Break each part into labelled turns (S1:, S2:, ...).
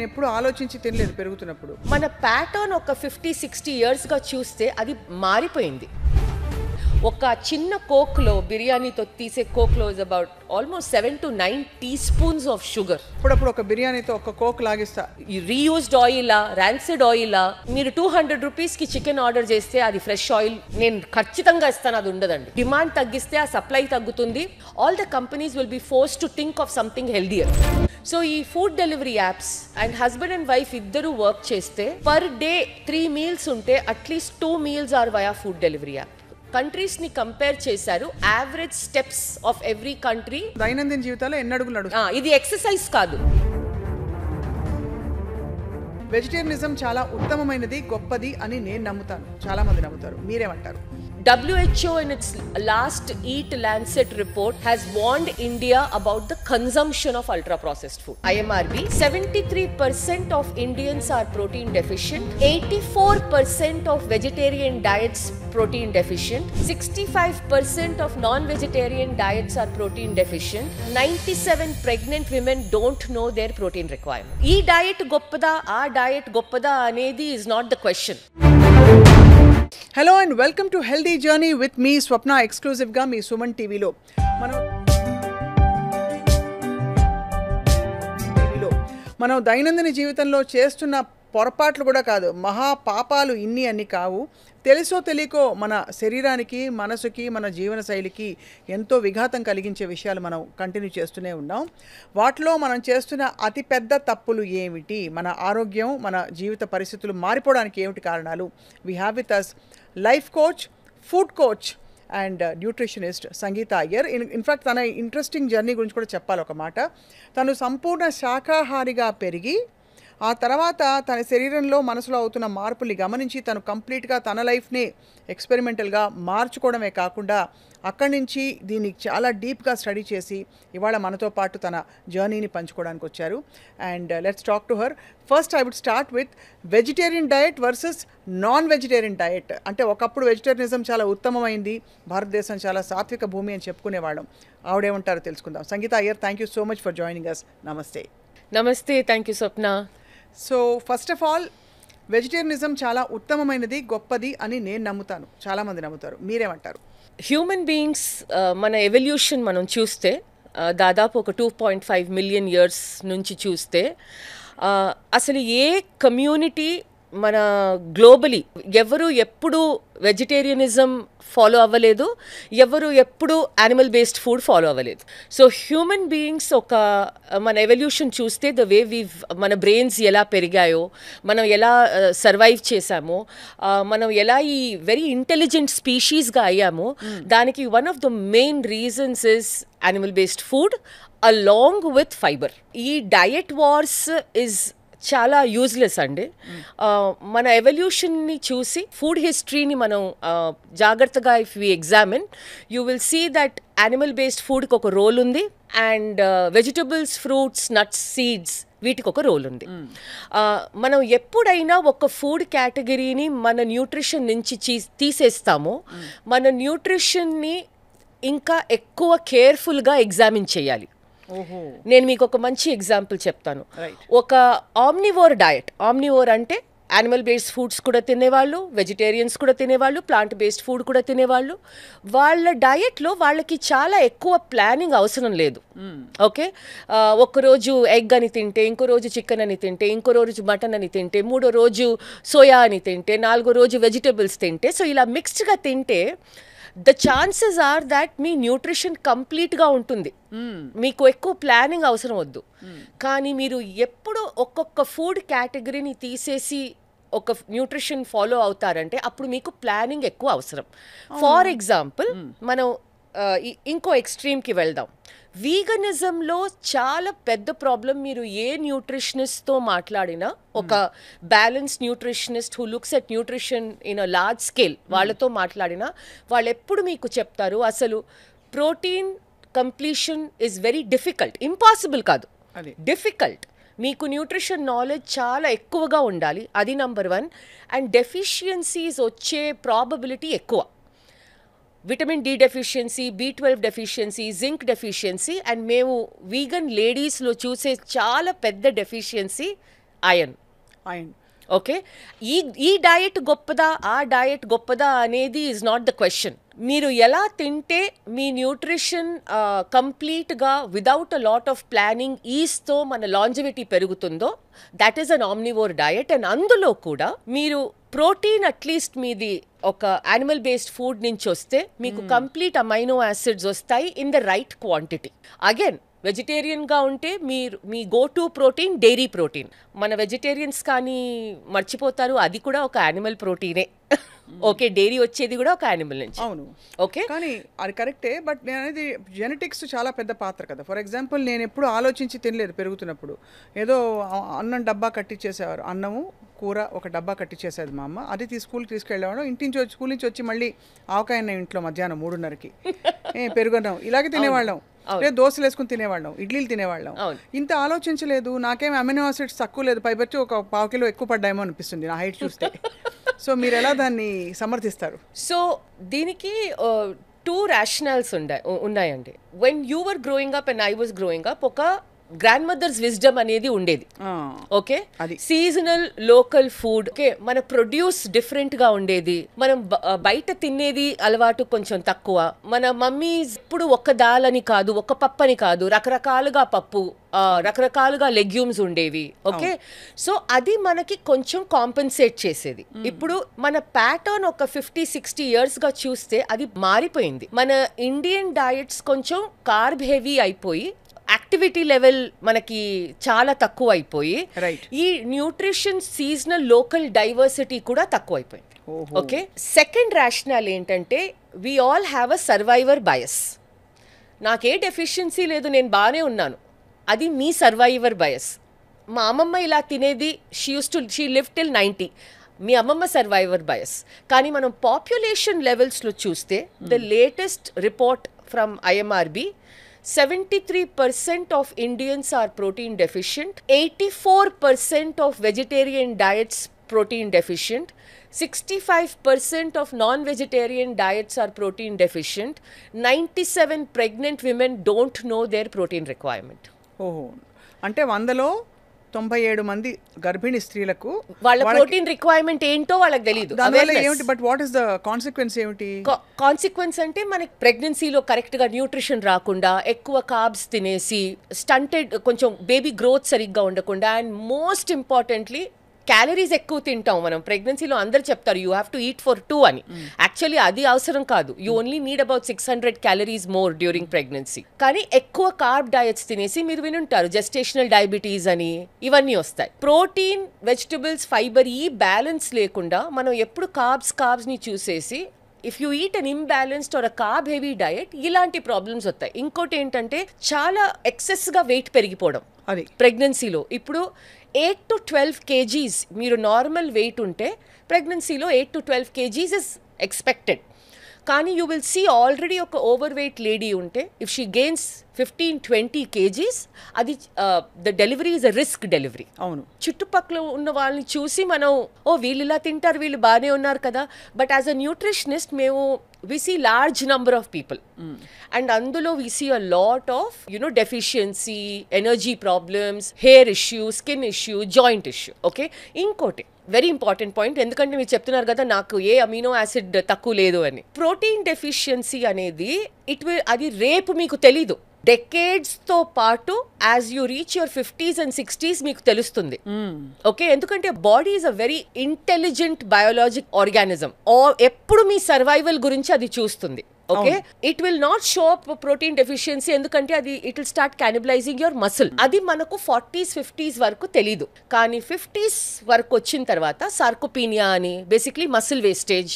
S1: ఎప్పుడు ఆలోచించి తినలేదు పెరుగుతున్నప్పుడు.
S2: మన ప్యాటర్న్ ఒక 50-60 ఇయర్స్గా చూస్తే అది మారిపోయింది. ఒక చిన్న కోక్లో బిర్యానీతో తీసే కోక్లో is about almost 7 to 9 teaspoons of sugar.
S1: అప్పుడప్పుడు ఒక బిర్యానీతో ఒక కోక్ లాగిస్తా.
S2: ఈ రీయూజ్డ్ ఆయిలా, ర్యాన్సిడ్ ఆయిలా, మీరు 200 రూపీస్కి చికెన్ ఆర్డర్ చేస్తే అది ఫ్రెష్ ఆయిల్ నేను ఖచ్చితంగా ఇస్తాను, అది ఉండదండి. డిమాండ్ తగ్గిస్తే ఆ సప్లై తగ్గుతుంది. All the companies will be forced to think of something healthier. So ఈ food delivery apps and husband and wife ఇద్దరు వర్క్ చేస్తే పర్ డే 3 meals ఉంటే at least 2 meals or via food delivery app. Countries ని compare చేశారు, average steps of every country.
S1: దైనందిన జీవితంలో ఎన్ని అడుగులు నడుస్తాయి?
S2: ఇది ఎక్సర్సైజ్ కాదు.
S1: వెజిటేరియనిజం చాలా ఉత్తమమైనది, గొప్పది అని నేను నమ్ముతాను, చాలా మంది నమ్ముతారు. మీరేమంటారు?
S2: WHO in its last Eat Lancet report has warned India about the consumption of ultra processed food. IMRB, 73% of Indians are protein deficient, 84% of vegetarian diets protein deficient, 65% of non-vegetarian diets are protein deficient, 97 pregnant women don't know their protein requirement. Ee diet goppada, aa diet goppada anedi is not the question.
S1: Hello and welcome to healthy journey with me Swapna, ఎక్స్క్లూజివ్గా మీ సుమన్ టీవీలో. మనం దైనందిన జీవితంలో చేస్తున్న పొరపాట్లు కూడా కాదు, మహా పాపాలు ఇన్ని అన్ని కావు. తెలుసో తెలియకో మన శరీరానికి, మనసుకి, మన జీవన శైలికి ఎంతో విఘాతం కలిగించే విషయాలు మనం కంటిన్యూ చేస్తూనే ఉన్నాం. వాటిలో మనం చేస్తున్న అతిపెద్ద తప్పులు ఏమిటి, మన ఆరోగ్యం, మన జీవిత పరిస్థితులు మారిపోవడానికి ఏమిటి కారణాలు? We have with us life coach, food coach and nutritionist Sangeetha Iyer. In fact తన ఇంట్రెస్టింగ్ జర్నీ గురించి కూడా చెప్పాలి ఒక మాట. తను సంపూర్ణ శాకాహారిగా పెరిగి ఆ తర్వాత తన శరీరంలో, మనసులో అవుతున్న మార్పుల్ని గమనించి తను కంప్లీట్గా తన లైఫ్ని ఎక్స్పెరిమెంటల్గా మార్చుకోవడమే కాకుండా అక్కడి నుంచి దీన్ని చాలా డీప్గా స్టడీ చేసి ఇవాళ మనతో పాటు తన జర్నీని పంచుకోవడానికి వచ్చారు. And let's talk to her. First I would start with vegetarian diet versus non vegetarian diet. అంటే ఒకప్పుడు వెజిటేరియనిజం చాలా ఉత్తమమైంది, భారతదేశం చాలా సాత్విక భూమి అని చెప్పుకునేవాళ్ళం. ఆవిడేమంటారో తెలుసుకుందాం. Sangeeta Iyer, thank you so much for joining us. నమస్తే.
S2: నమస్తే, thank you Swapna.
S1: So first of all, vegetarianism చాలా ఉత్తమమైనది, గొప్పది అని నేను నమ్ముతాను, చాలామంది నమ్ముతారు. మీరేమంటారు?
S2: హ్యూమన్ బీయింగ్స్ మన ఎవల్యూషన్ మనం చూస్తే దాదాపు ఒక 2.5 million years నుంచి చూస్తే అసలు ఏ కమ్యూనిటీ మన గ్లోబలీ ఎవరు ఎప్పుడు వెజిటేరియనిజం ఫాలో అవ్వలేదు, ఎవరు ఎప్పుడు యానిమల్ బేస్డ్ ఫుడ్ ఫాలో అవ్వలేదు. సో హ్యూమన్ బీయింగ్స్ ఒక మన ఎవల్యూషన్ చూస్తే ద వే మన బ్రెయిన్స్ ఎలా పెరిగాయో, మనం ఎలా సర్వైవ్ చేసామో, మనం ఎలా ఈ వెరీ ఇంటెలిజెంట్ స్పీషీస్గా అయ్యామో, దానికి one of the main reasons is animal based food along with fibre. ఈ డయట్ వార్స్ ఇస్ చాలా యూజ్లెస్ అండి. మన ఎవల్యూషన్ని చూసి ఫుడ్ హిస్టరీని మనం జాగ్రత్తగా if we examine, you will see that animal based ఫుడ్కి ఒక రోల్ ఉంది and vegetables, fruits, nuts, seeds వీటికి ఒక రోల్ ఉంది. మనం ఎప్పుడైనా ఒక ఫుడ్ కేటగిరీని మన న్యూట్రిషన్ నుంచి తీసేస్తామో మన న్యూట్రిషన్ని ఇంకా ఎక్కువ కేర్ఫుల్గా ఎగ్జామిన్ చేయాలి. నేను మీకు ఒక మంచి ఎగ్జాంపుల్ చెప్తాను. ఒక ఆమ్నివోర్ డయట్, ఆమ్నివోర్ అంటే యానిమల్ బేస్డ్ ఫుడ్స్ కూడా తినేవాళ్ళు, వెజిటేరియన్స్ కూడా తినేవాళ్ళు, ప్లాంట్ బేస్డ్ ఫుడ్ కూడా తినేవాళ్ళు. వాళ్ళ డయట్లో వాళ్ళకి చాలా ఎక్కువ ప్లానింగ్ అవసరం లేదు. ఓకే, ఒక్కరోజు ఎగ్ అని తింటే, ఇంకో రోజు చికెన్ అని తింటే, ఇంకో రోజు మటన్ అని తింటే, మూడో రోజు సోయా అని తింటే, నాలుగో రోజు వెజిటేబుల్స్ తింటే, సో ఇలా మిక్స్డ్గా తింటే ద ఛాన్సెస్ ఆర్ దాట్ మీ న్యూట్రిషన్ కంప్లీట్గా ఉంటుంది, మీకు ఎక్కువ ప్లానింగ్ అవసరం వద్దు. కానీ మీరు ఎప్పుడు ఒక్కొక్క ఫుడ్ కేటగిరీని తీసేసి ఒక న్యూట్రిషన్ ఫాలో అవుతారంటే అప్పుడు మీకు ప్లానింగ్ ఎక్కువ అవసరం. ఫార్ ఎగ్జాంపుల్, మనం ఇంకో ఎక్స్ట్రీమ్కి వెళ్దాం. వీగనిజంలో చాలా పెద్ద ప్రాబ్లం. మీరు ఏ న్యూట్రిషనిస్ట్తో మాట్లాడినా, ఒక balance nutritionist who looks at nutrition in a large scale వాళ్ళతో మాట్లాడినా వాళ్ళు ఎప్పుడు మీకు చెప్తారు, అసలు protein completion is very difficult. Impossible కాదు, డిఫికల్ట్. మీకు న్యూట్రిషన్ నాలెడ్జ్ చాలా ఎక్కువగా ఉండాలి, అది నెంబర్ 1. అండ్ డెఫిషియన్సీస్ వచ్చే ప్రాబబిలిటీ ఎక్కువ. Vitamin D deficiency, B12 deficiency, zinc deficiency, and మేము వీగన్ లేడీస్లో చూసే చాలా పెద్ద డెఫిషియన్సీ ఐరన్.
S1: ఐరన్.
S2: ఓకే, ఈ డయట్ గొప్పదా ఆ డయట్ గొప్పదా అనేది ఈజ్ నాట్ ద క్వశ్చన్. మీరు ఎలా తింటే మీ న్యూట్రిషన్ కంప్లీట్గా without a lot of planning ఈస్తో మన లాంజివిటీ పెరుగుతుందో that is an omnivore diet. And అందులో కూడా మీరు ప్రోటీన్ అట్లీస్ట్ మీది ఒక యానిమల్ బేస్డ్ ఫుడ్ నుంచి వస్తే మీకు కంప్లీట్ అమైనో యాసిడ్స్ వస్తాయి in the right quantity. Again వెజిటేరియన్గా ఉంటే మీరు మీ go to protein dairy protein. మన వెజిటేరియన్స్ కానీ మర్చిపోతారు అది కూడా ఒక యానిమల్ ప్రోటీనే. ఓకే, డైరీ వచ్చేది కూడా ఒక యానిమల్ నుంచి.
S1: అవును,
S2: ఓకే,
S1: కానీ అది కరెక్టే. బట్ నేను అనేది జెనెటిక్స్ చాలా పెద్ద పాత్ర కదా. ఫర్ ఎగ్జాంపుల్ నేను ఎప్పుడు ఆలోచించి తినలేదు పెరుగుతున్నప్పుడు. ఏదో అన్నం డబ్బా కట్టించేసేవారు, అన్నము కూర ఒక డబ్బా కట్టించేసేది మా అమ్మ. అది స్కూల్కి తీసుకెళ్ళేవాడు. స్కూల్ నుంచి వచ్చి మళ్ళీ ఆవకాయ అన్న ఇంట్లో మధ్యాహ్నం 3:30కి పెరుగున్నాం ఇలాగే తినేవాళ్ళం. దోశలు వేసుకుని తినేవాళ్ళం, ఇడ్లీలు తినేవాళ్ళం. ఇంత ఆలోచించలేదు. నాకేం అమినో యాసిడ్స్ తక్కువ లేదు, పైపచ్చి ఒక 1/2 కిలో ఎక్కువ పడ్డాయేమో అనిపిస్తుంది నా హైట్ చూస్తే. సో మీరు ఎలా దాన్ని సమర్థిస్తారు?
S2: సో దీనికి 2 rationals ఉన్నాయండి. When you were growing up and I was growing up ఒక గ్రాండ్ మదర్స్ విజ్డమ్ అనేది ఉండేది. Okay, seasonal local food. Okay, మన ప్రొడ్యూస్ డిఫరెంట్ గా ఉండేది. మనం బయట తినేది అలవాటు కొంచెం తక్కువ. మన మమ్మీస్ ఇప్పుడు ఒక దాల్ అని కాదు, ఒక పప్పు అని కాదు, రకరకాలుగా పప్పు, రకరకాలుగా లెగ్యూమ్స్ ఉండేవి. ఓకే, సో అది మనకి కొంచెం కాంపెన్సేట్ చేసేది. ఇప్పుడు మన ప్యాటర్న్ ఒక 50-60 years గా చూస్తే అది మారిపోయింది. మన ఇండియన్ డయట్స్ కొంచెం కార్బ్ హెవీ అయిపోయి యాక్టివిటీ లెవెల్ మనకి చాలా తక్కువ అయిపోయి ఈ న్యూట్రిషన్ సీజనల్ లోకల్ డైవర్సిటీ కూడా తక్కువ అయిపోయింది. ఓకే, సెకండ్ రేషనల్ ఏంటంటే we all have a survivor bias. నాకే డెఫిషియన్సీ లేదు, నేను బాగానే ఉన్నాను, అది మీ సర్వైవర్ బయస్. మా అమ్మమ్మ ఇలా తినేది, షీ లివ్ టిల్ 90, మీ అమ్మమ్మ సర్వైవర్ బయస్. కానీ మనం పాపులేషన్ లెవెల్స్లో చూస్తే the latest report from IMRB 73% of Indians are protein deficient, 84% of vegetarian diets protein deficient, 65% of non-vegetarian diets are protein deficient, 97 pregnant women don't know their protein requirement.
S1: ఓహో, అంటే 100లో 97 మంది గర్భిణీ స్త్రీలకు
S2: వాళ్ళ ప్రోటీన్ రిక్వైర్మెంట్ ఏంటో వాళ్ళకి తెలియదు.
S1: But what is the consequence ఏమిటి?
S2: కాన్సిక్వెన్స్ అంటే మనకి ప్రెగ్నెన్సీలో కరెక్ట్ గా న్యూట్రిషన్ రాకుండా, ఎక్కువ కార్బ్స్ తినేసి, స్టంటెడ్ కొంచెం బేబీ గ్రోత్ సరిగ్గా ఉండకుండా, అండ్ మోస్ట్ ఇంపార్టెంట్లీ క్యాలరీస్ ఎక్కువ తింటాం మనం ప్రెగ్నెన్సీలో. అందరు చెప్తారు you have to eat for 2 అని. యాక్చువల్లీ అది అవసరం కాదు. You only need about 600 calories more during pregnancy. కానీ ఎక్కువ కార్బ్ డయట్స్ తినేసి మీరు వినుంటారు జెస్టేషనల్ డయాబెటీస్ అని, ఇవన్నీ వస్తాయి. ప్రోటీన్, వెజిటబుల్స్, ఫైబర్ ఈ బ్యాలెన్స్ లేకుండా మనం ఎప్పుడు కార్బ్స్ని చూసేసి if you eat an imbalanced or a carb heavy diet ఇలాంటి ప్రాబ్లమ్స్ వస్తాయి. ఇంకోటి ఏంటంటే చాలా ఎక్సెస్గా వెయిట్ పెరిగిపోవడం అది ప్రెగ్నెన్సీలో. ఇప్పుడు 8 to 12 kgs మీరు నార్మల్ వెయిట్ ఉంటే ప్రెగ్నెన్సీలో 8 to 12 kgs ఇస్ ఎక్స్పెక్టెడ్. కానీ యూ విల్ సీ ఆల్రెడీ ఒక ఓవర్ వెయిట్ లేడీ ఉంటే ఇఫ్ షీ గెయిన్స్ 15-20 kgs అది the delivery is a risk delivery.
S1: అవును,
S2: చుట్టుపక్కల ఉన్న వాళ్ళని చూసి మనం వీళ్ళు ఇలా తింటారు, వీళ్ళు బాగానే ఉన్నారు కదా. బట్ యాజ్ అ న్యూట్రిషనిస్ట్ మేము we see large number of people and అందులో we see a lot of deficiency, energy problems, hair issue, skin issue, joint issue. Okay, ఇంకోటి వెరీ ఇంపార్టెంట్ పాయింట్, ఎందుకంటే మీరు చెప్తున్నారు కదా నాకు ఏ అమినో యాసిడ్ తక్కువ లేదు అని. ప్రోటీన్ డెఫిషియన్సీ అనేది అది రేపు మీకు తెలీదు, డెకేడ్స్ తో పాటు as you reach your 50s and 60s మీకు తెలుస్తుంది. ఓకే, ఎందుకంటే body is a very intelligent biologic organism. ఎప్పుడు మీ సర్వైవల్ గురించి అది చూస్తుంది. Okay, it will not show up protein deficiency, ఎందుకంటే అది it will start cannibalising your muscle. అది మనకు 40s, 50s వరకు తెలీదు. కానీ 50s వరకు వచ్చిన తర్వాత సార్కోపీనియా అని, basically muscle wastage,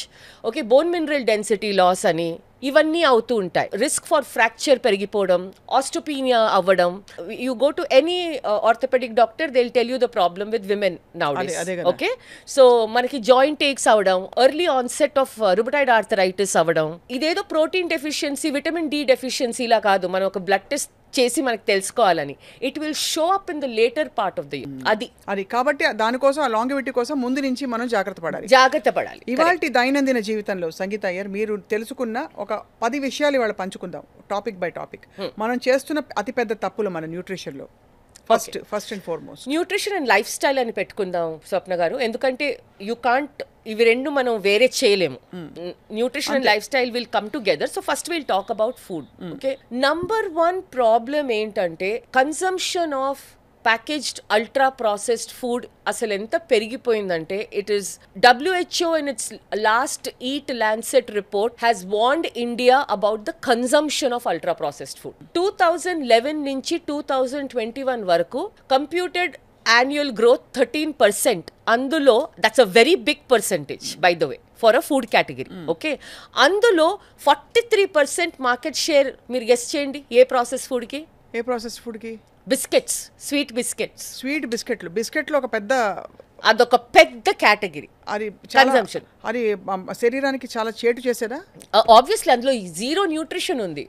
S2: okay, bone mineral density loss అని ఇవన్నీ అవుతూ ఉంటాయి. రిస్క్ ఫర్ ఫ్రాక్చర్ పెరిగిపోవడం, ఆస్టోపీనియా అవ్వడం. You go to any orthopaedic doctor, they will tell you the problem with women nowadays. Okay, so మనకి joint aches అవ్వడం, early onset of rheumatoid arthritis అవ్వడం. ఇదేదో ప్రోటీన్ డెఫిషియన్సీ, విటమిన్ డి డెఫిషియన్సీలా కాదు, మనం ఒక బ్లడ్ టెస్ట్ చేసి మనకు తెలుసుకోవాలని. It will show up in the later part of the year. అది
S1: కాబట్టి దానికోసం ఆ లాంగివిటీ కోసం ముందు నుంచి మనం జాగ్రత్త పడాలి. ఇవాల్టి దైనందిన జీవితంలో సంగీత అయ్యర్ మీరు తెలుసుకున్న ఒక 10 విషయాలు ఇవాళ పంచుకుందాం, టాపిక్ బై టాపిక్. మనం చేస్తున్న అతిపెద్ద తప్పులు మన న్యూట్రిషన్లో. First and foremost.
S2: Nutrition and lifestyle అని పెట్టుకుందాం స్వప్న గారు, ఎందుకంటే యూ కాంట్, ఇవి రెండు మనం వేరే చేయలేము. Nutrition and lifestyle will come together. So first will talk about food. Okay, number 1 problem ఏంటంటే consumption of packaged ultra processed food అసలు ఎంత పెరిగిపోయిందంటే, it is WHO in its last Eat Lancet report has warned India about the consumption of ultra processed food. 2011 నుంచి 2021 వరకు computed annual growth 13%. అందులో that's a very big percentage by the way for a food category. Okay, అందులో 43% market share. మీరు guess చేయండి ఏ process ఫుడ్కి?
S1: ఏ process ఫుడ్కి?
S2: Biscuits, sweet biscuits.
S1: Sweet బిస్కెట్లు ఒక పెద్ద,
S2: అదొక పెద్ద కేటగిరీ.
S1: అది
S2: కన్సంప్షన్
S1: అది శరీరానికి చాలా చేటు చేసేదా?
S2: ఆబ్వియస్లీ అందులో జీరో న్యూట్రిషన్ ఉంది.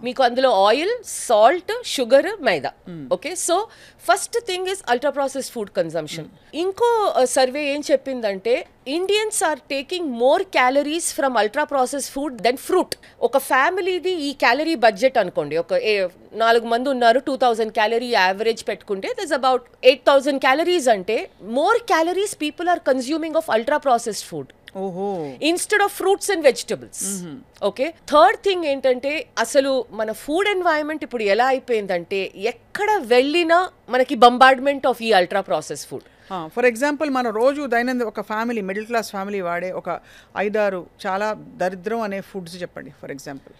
S2: మీకు అందులో oil, salt, sugar, maida. Okay, so first thing is ultra process food consumption. ఇంకో సర్వే ఏం చెప్పిందంటే Indians are taking more calories from ultra process food than fruit. ఒక ఫ్యామిలీది ఈ క్యాలరీ బడ్జెట్ అనుకోండి, ఒక 4 మంది ఉన్నారు, 2000 క్యాలరీ యావరేజ్ పెట్టుకుంటే దట్స్ అబౌట్ 8000 క్యాలరీస్. అంటే more calories people are consuming of ultra processed food instead of fruits and vegetables. Okay, third thing ఏంటంటే అసలు మన ఫుడ్ ఎన్వైరన్మెంట్ ఇప్పుడు ఎలా అయిపోయిందంటే ఎక్కడ వెళ్ళినా మనకి బంబార్డ్మెంట్ ఆఫ్ ఈ ultra process food.
S1: For example మన రోజు దైనందిన ఒక ఫ్యామిలీ, మిడిల్ క్లాస్ ఫ్యామిలీ వాడే ఒక 5-6 చాలా దరిద్రం అనే ఫుడ్స్ చెప్పండి. ఫర్ ఎగ్జాంపుల్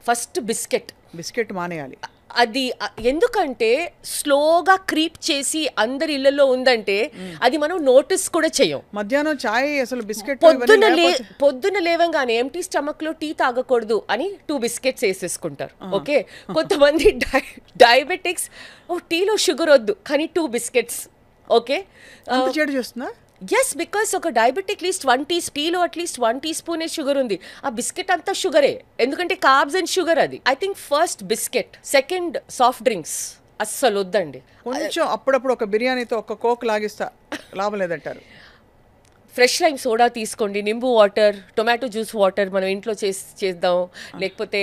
S2: ఫస్ట్ బిస్కెట్
S1: మానేయాలి.
S2: అది ఎందుకంటే స్లోగా క్రీప్ చేసి అందరి ఇళ్లలో ఉందంటే అది మనం నోటీస్ కూడా చేయం.
S1: మధ్యాహ్నం చాయ్ అసలు బిస్కెట్
S2: పొద్దున లేవంగానే ఎంటీ స్టమక్ లో టీ తాగకూడదు అని 2 బిస్కెట్స్ వేసేసుకుంటారు. ఓకే, కొంతమంది డయాబెటిక్స్, టీలో షుగర్ వద్దు కానీ 2 బిస్కెట్స్. ఓకే,
S1: చెడు చేస్తున్నా.
S2: ఎస్, బికాస్ ఒక డయాబెటిక్ లీస్ట్ 1 టీలో అట్లీస్ట్ 1 టీస్పూనే షుగర్ ఉంది. ఆ బిస్కెట్ అంతా షుగరే, ఎందుకంటే కార్బ్స్ అండ్ షుగర్. అది I think first biscuit, second soft drinks అస్సలు వద్దండి.
S1: కొంచెం అప్పుడప్పుడు ఒక బిర్యానీతో ఒక కోక్ లాగిస్తా, లాభం లేదంటారు.
S2: ఫ్రెష్ లైమ్ సోడా తీసుకోండి, నింబు వాటర్, టొమాటో జ్యూస్ వాటర్ మనం ఇంట్లో చేద్దాం, లేకపోతే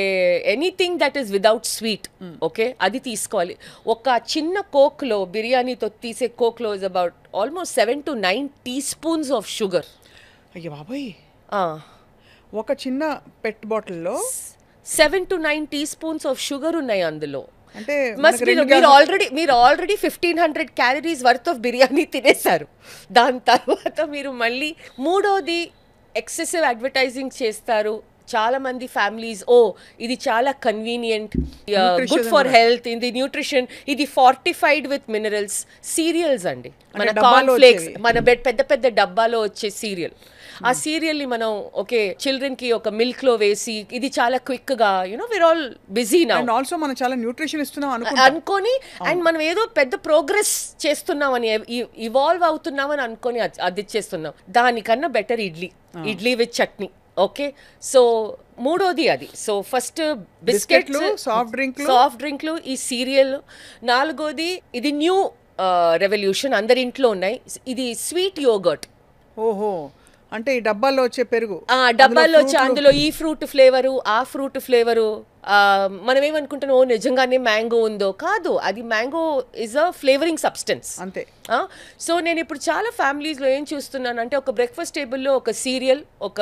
S2: anything that is without sweet. Okay, అది తీసుకోవాలి. ఒక చిన్న కోక్లో, బిర్యానీతో తీసే కోక్లో is about almost 7 to 9 teaspoons of sugar.
S1: అయ్యో బాబాయ్, ఒక చిన్న పెట్ బాటిల్లో
S2: 7 to 9 teaspoons ఆఫ్ షుగర్ ఉన్నాయి అందులో.
S1: అంటే
S2: మీరు already 1500 calories worth of biryani తినేశారు. దాని తర్వాత మీరు మళ్ళీ మూడోది ఎక్సెసివ్ అడ్వర్టైజింగ్ చేస్తారు. చాలా మంది ఫ్యామిలీస్, ఇది చాలా కన్వీనియంట్, గుడ్ ఫర్ హెల్త్, ఇది న్యూట్రిషన్, ఇది ఫార్టిఫైడ్ విత్ మినరల్స్. సీరియల్స్ అండి, మన కార్న్ ఫ్లేక్స్, మన పెద్ద పెద్ద డబ్బాలో వచ్చే సీరియల్. ఆ సీరియల్ ని మనం ఓకే చిల్డ్రన్ కి ఒక మిల్క్ లో వేసి, ఇది చాలా క్విక్ గా we're all busy now,
S1: and also మనం చాలా న్యూట్రిషన్ ఇస్తున్నాం
S2: అనుకొని, అండ్ మనం ఏదో పెద్ద ప్రోగ్రెస్ చేస్తున్నాం అని, ఇవాల్వ్ అవుతున్నాం అని అనుకొని అది ఇచ్చేస్తున్నాం. దానికన్నా better idli with chutney. Okay, so మూడోది అది. సో ఫస్ట్ బిస్కెట్లు, సాఫ్ట్ డ్రింక్లు, ఈ సీరియల్. నాలుగోది ఇది న్యూ రెవల్యూషన్, అందరి ఇంట్లో ఉన్నాయి, ఇది స్వీట్ యోగర్ట్.
S1: ఓహో, అంటే ఈ డబ్బాల్లో వచ్చే పెరుగు,
S2: డబ్బాల్లో వచ్చే అందులో ఈ ఫ్రూట్ ఫ్లేవరు, ఆ ఫ్రూట్ ఫ్లేవరు. మనం ఏమనుకుంటున్నాం, నిజంగానే మ్యాంగో ఉందో? కాదు, అది mango is a flavouring substance
S1: అంతే.
S2: సో నేను ఇప్పుడు చాలా ఫ్యామిలీస్లో ఏం చూస్తున్నానంటే, ఒక బ్రేక్ఫాస్ట్ టేబుల్లో ఒక సీరియల్, ఒక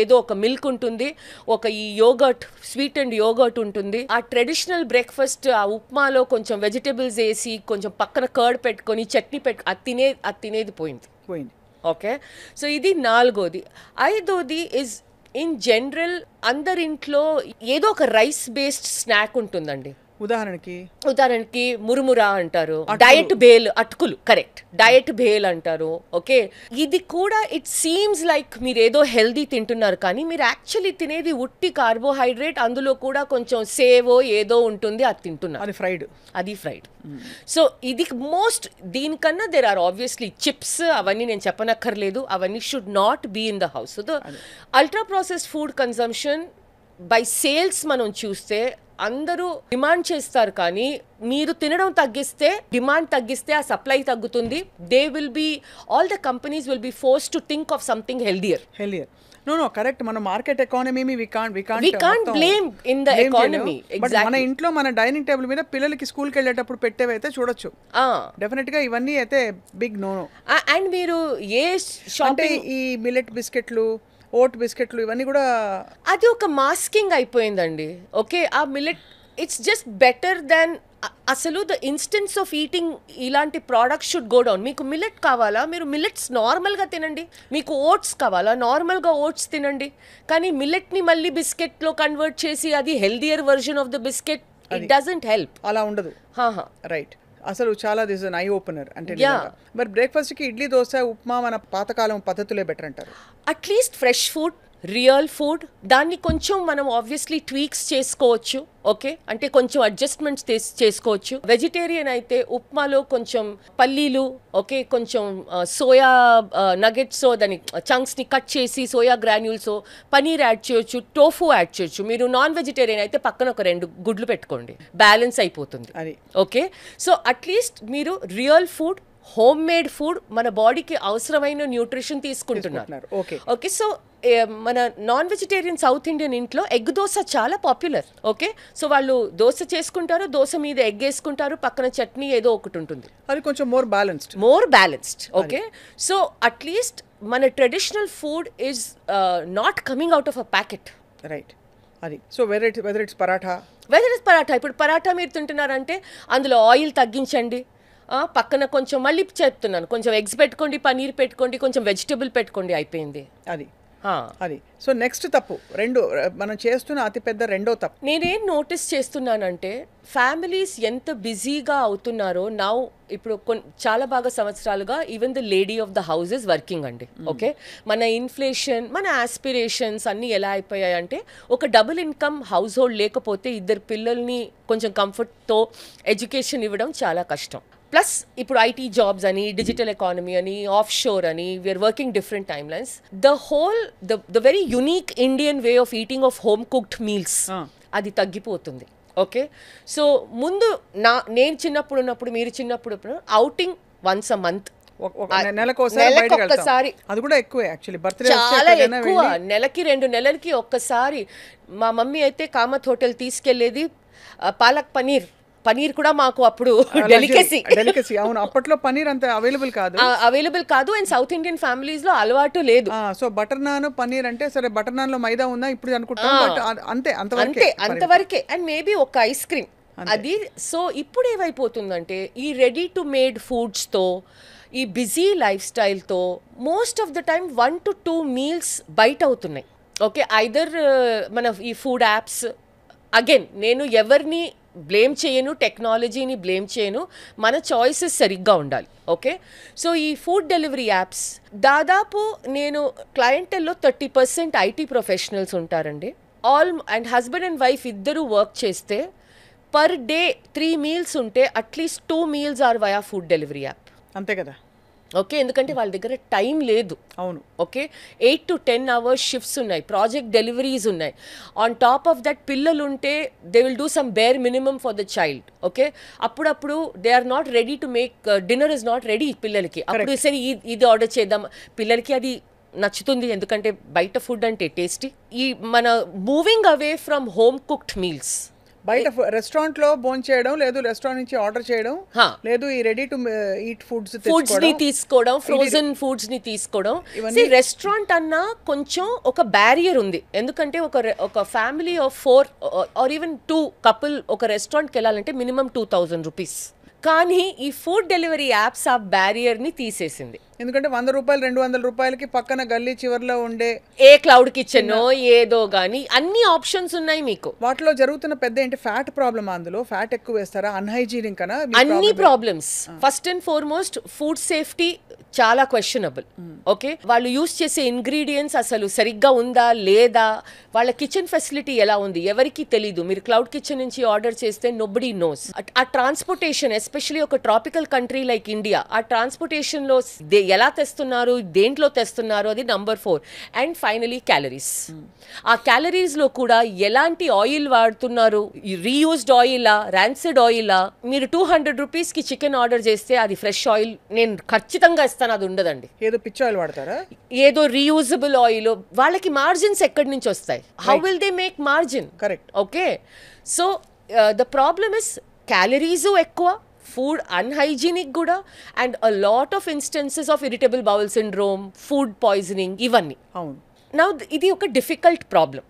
S2: ఏదో ఒక మిల్క్ ఉంటుంది, ఒక ఈ యోగర్ట్, స్వీట్ అండ్ యోగర్ట్ ఉంటుంది. ఆ ట్రెడిషనల్ బ్రేక్ఫాస్ట్, ఆ ఉప్మాలో కొంచెం వెజిటేబుల్స్ వేసి, కొంచెం పక్కన కర్డ్ పెట్టుకొని, చట్నీ అది తినేది పోయింది. ఓకే, సో ఇది నాలుగోది. ఐదోది ఇస్ ఇన్ జనరల్ అందరింట్లో ఏదో ఒక రైస్ బేస్డ్ స్నాక్ ఉంటుందండి. ఉదాహరణకి మురుమురా అంటారు, డయట్ బేల్, అటుకులు, కరెక్ట్, డయట్ బేల్ అంటారు. ఓకే, ఇది కూడా ఇట్ సీమ్స్ లైక్ మీరు ఏదో హెల్దీ తింటున్నారు, కానీ మీరు యాక్చువల్లీ తినేది ఉట్టి కార్బోహైడ్రేట్, అందులో కూడా కొంచెం సేవో ఏదో ఉంటుంది, అది తింటున్నారు, అది ఫ్రైడ్. సో ఇది మోస్ట్, దీనికన్నా దేర్ ఆర్ ఆబ్వియస్లీ చిప్స్, అవన్నీ నేను చెప్పనక్కర్లేదు, అవన్నీ should not be in the house. So the ultra processed food consumption by sales మనం చూస్తే అందరూ డిమాండ్ చేస్తారు, కానీ మీరు తినడం తగ్గిస్తే, డిమాండ్ తగ్గిస్తే ఆ సప్లై తగ్గుతుంది. They will be, all the companies will B force to think of something healthier.
S1: No, correct. మన market economy we
S2: can't blame in the economy. Exactly.
S1: మన ఇంట్లో మన డైనింగ్ టేబుల్ మీద పిల్లలకి స్కూల్కి వెళ్ళేటప్పుడు పెట్టేవైతే చూడొచ్చు. డెఫినెట్ గా ఇవన్నీ అయితే బిగ్ నో.
S2: అండ్ మీరు ఏ షాపింగ్,
S1: ఈ మిల్లెట్ బిస్కెట్లు, ఓట్ బిస్కెట్లు ఇవన్నీ కూడా
S2: అది ఒక మాస్కింగ్ అయిపోయిందండి. ఓకే, ఆ millet it's just better than, అసలు ద ఇన్స్టెన్స్ ఆఫ్ ఈటింగ్ ఇలాంటి ప్రోడక్ట్స్ షుడ్ గో డౌన్. మీకు మిల్లెట్ కావాలా, మీరు మిల్లెట్స్ నార్మల్గా తినండి. మీకు ఓట్స్ కావాలా, నార్మల్గా ఓట్స్ తినండి. కానీ మిల్లెట్ని మళ్ళీ బిస్కెట్లో కన్వర్ట్ చేసి అది healthier version of the biscuit, it doesn't help.
S1: అలా ఉండదు. రైట్. అసలు చాలా దిస్ అన్ ఐ ఓపెనర్. అంటే మరి బ్రేక్ఫాస్ట్కి ఇడ్లీ, దోశ, ఉప్మా మన పాతకాలం పద్ధతులే బెటర్ అంటారు.
S2: At least fresh food, real food, దాన్ని కొంచెం మనం ఆబ్వియస్లీ ట్వీక్స్ చేసుకోవచ్చు. ఓకే, అంటే కొంచెం అడ్జస్ట్మెంట్స్ చేసుకోవచ్చు. వెజిటేరియన్ అయితే ఉప్మాలో కొంచెం పల్లీలు, ఓకే, కొంచెం సోయా నగెట్స్, దాని చంక్స్ని కట్ చేసి సోయా గ్రాన్యూల్స్, పనీర్ యాడ్ చేయొచ్చు, టోఫు యాడ్ చేయొచ్చు. మీరు నాన్ వెజిటేరియన్ అయితే పక్కన ఒక 2 గుడ్లు పెట్టుకోండి, బ్యాలెన్స్ అయిపోతుంది. ఓకే, సో అట్లీస్ట్ మీరు real food, home made food, మన బాడీకి అవసరమైన న్యూట్రిషన్ తీసుకుంటున్నారు. ఓకే, సో మన నాన్ వెజిటేరియన్ సౌత్ ఇండియన్ ఇంట్లో ఎగ్ దోశ చాలా పాపులర్. ఓకే, సో వాళ్ళు దోశ చేసుకుంటారు, దోశ మీద ఎగ్ వేసుకుంటారు, పక్కన చట్నీ ఏదో ఒకటి ఉంటుంది.
S1: అది కొంచెం more balanced. Okay, so at least మన traditional food is not coming out of a packet. Right. అది సో వెదర్ ఇట్స్ పరాఠా,
S2: ఇప్పుడు పరాఠా మీరు తింటున్నారంటే అందులో ఆయిల్ తగ్గించండి. పక్కన కొంచెం, మళ్ళీ చెప్తున్నాను, కొంచెం ఎగ్స్ పెట్టుకోండి, పనీర్ పెట్టుకోండి, కొంచెం వెజిటబుల్ పెట్టుకోండి, అయిపోయింది.
S1: అది సో నెక్స్ట్ తప్పు, మనం చేస్తున్న అతిపెద్ద రెండో తప్పు
S2: నేనేం నోటీస్ చేస్తున్నానంటే, ఫ్యామిలీస్ ఎంత బిజీగా అవుతున్నారో నౌ. ఇప్పుడు చాలా బాగా సంవత్సరాలుగా even the lady of the house is working అండి. ఓకే, మన ఇన్ఫ్లేషన్, మన ఆస్పిరేషన్స్ అన్నీ ఎలా అయిపోయాయంటే, ఒక డబుల్ ఇన్కమ్ హౌస్ హోల్డ్ లేకపోతే 2 పిల్లల్ని కొంచెం కంఫర్ట్తో ఎడ్యుకేషన్ ఇవ్వడం చాలా కష్టం. ప్లస్ ఇప్పుడు ఐటీ జాబ్స్ అని, డిజిటల్ ఎకానమీ అని, ఆఫ్ షోర్ అని, we are working different time lines. The very unique Indian way of eating of home cooked meals అది తగ్గిపోతుంది. ఓకే, సో ముందు నేను చిన్నప్పుడు ఉన్నప్పుడు, మీరు చిన్నప్పుడు అవుటింగ్ వన్స్ అ మంత్,
S1: నెలకొకసారి, అది కూడా ఎక్కువ యాక్చువల్లీ, బర్త్డే
S2: చాలా ఎక్కువ, నెలకి 2 నెలలకి ఒక్కసారి. మా మమ్మీ అయితే కామత్ హోటల్ తీసుకెళ్లేది. పాలక్ పనీర్ కూడా మాకు అప్పుడు డెలికసీ.
S1: అవును, అప్పట్లో పనీర్ అంత అవైలబుల్
S2: కాదు. అండ్ సౌత్ ఇండియన్ ఫ్యామిలీస్ లో అలవాటు లేదు.
S1: సో బటర్ నాన్, పనీర్ అంటే సరే, బటర్ నాన్ లో మైదా ఉందా ఇప్పుడు అనుకుంటాం, బట్
S2: అంతవరకే. అండ్ మేబీ ఒక ఐస్ క్రీమ్ అది. సో ఇప్పుడు ఏమైపోతుందంటే, ఈ రెడీ టు మేడ్ ఫుడ్స్ తో, ఈ బిజీ లైఫ్ స్టైల్తో most of the time 1 to 2 meals బయట అవుతున్నాయి. ఓకే, ఐదర్ మన ఈ ఫుడ్ యాప్స్, అగైన్ నేను ఎవరిని బ్లేమ్ చేయను, టెక్నాలజీని బ్లేమ్ చేయను, మన చాయిసెస్ సరిగ్గా ఉండాలి. ఓకే, సో ఈ ఫుడ్ డెలివరీ యాప్స్ దాదాపు, నేను క్లయింటల్లో 30% ఐటీ ప్రొఫెషనల్స్ ఉంటారండి. అండ్ హస్బెండ్ అండ్ వైఫ్ ఇద్దరు వర్క్ చేస్తే పర్ డే 3 మీల్స్ ఉంటే at least 2 meals or via food delivery app.
S1: అంతే కదా.
S2: ఓకే, ఎందుకంటే వాళ్ళ దగ్గర టైం లేదు.
S1: అవును.
S2: ఓకే, 8 to 10 hours షిఫ్ట్స్ ఉన్నాయి, ప్రాజెక్ట్ డెలివరీస్ ఉన్నాయి. ఆన్ టాప్ ఆఫ్ దట్ పిల్లలు ఉంటే they will do some bare minimum for the child. Okay, అప్పుడప్పుడు they are not ready to make, dinner is not ready పిల్లలకి. అప్పుడు సరే ఇది ఆర్డర్ చేద్దాం, పిల్లలకి అది నచ్చుతుంది, ఎందుకంటే బయట ఫుడ్ అంటే టేస్టీ. ఈ మన moving away from home cooked meals,
S1: బయట రెస్టారెంట్ లో భోజనం చేయడం లేదు, రెస్టారెంట్ నుంచి ఆర్డర్ చేయడం లేదు, ఈ రెడీ టు ఈట్ ఫుడ్స్
S2: ని తీసుకోవడం, ఫ్రోజన్ ఫుడ్స్ ని తీసుకోవడం. రెస్టారెంట్ అన్నా కొంచెం ఒక బ్యారియర్ ఉంది, ఎందుకంటే ఒక family of 4 or even 2 couple ఒక రెస్టారెంట్కి వెళ్ళాలంటే మినిమం 2000 రూపీస్. కానీ ఈ ఫుడ్ డెలివరీ యాప్స్ ఆ బ్యారియర్ ని తీసేసింది.
S1: ఎందుకంటే 100 రూపాయలు 200 రూపాయలకి పక్కన గల్లీ చివర్లో ఉండే
S2: ఏ క్లౌడ్ కిచెన్ ఏదో గానీ అన్ని ఆప్షన్స్ ఉన్నాయి మీకు.
S1: వాటిలో జరుగుతున్న పెద్ద ఏంటి, ఫ్యాట్ ప్రాబ్లమ్. అందులో ఫ్యాట్ ఎక్కువ వేస్తారా, అన్హైజీనిక్ అనా,
S2: అన్ని problems. First and foremost food safety చాలా క్వశ్చనబుల్. ఓకే, వాళ్ళు యూస్ చేసే ఇంగ్రీడియంట్స్ అసలు సరిగ్గా ఉందా లేదా, వాళ్ళ కిచెన్ ఫెసిలిటీ ఎలా ఉంది ఎవరికి తెలీదు. మీరు క్లౌడ్ కిచెన్ నుంచి ఆర్డర్ చేస్తే నోబడీ నోస్. ఆ ట్రాన్స్పోర్టేషన్, ఎస్పెషలీ ఒక ట్రాపికల్ కంట్రీ లైక్ ఇండియా, ఆ ట్రాన్స్పోర్టేషన్ లో ఎలా తెస్తున్నారు, దేంట్లో తెస్తున్నారు, అది నంబర్ 4. And finally calories. ఆ క్యాలరీస్ లో కూడా ఎలాంటి ఆయిల్ వాడుతున్నారు, రీయూజ్డ్ ఆయిలా, ర్యాన్సిడ్ ఆయిలా. మీరు 200 రూపీస్కి చికెన్ ఆర్డర్ చేస్తే అది ఫ్రెష్ ఆయిల్ నేను ఖచ్చితంగా ఇస్తాను, అది ఉండదండి.
S1: ఏదో పిచ్చి ఆయిల్ వాడతారా,
S2: ఏదో రీయూజబుల్ ఆయిల్. వాళ్ళకి మార్జిన్స్ ఎక్కడి నుంచి వస్తాయి? How will they make margin?
S1: Correct.
S2: Okay, so the problem is calories ఎక్కువ, ఫుడ్ అన్హైజీనిక్ కూడా, and a lot of instances of irritable bowel syndrome, food poisoning, ఇవన్నీ.
S1: అవును.
S2: నా ఇది ఒక డిఫికల్ట్ ప్రాబ్లం.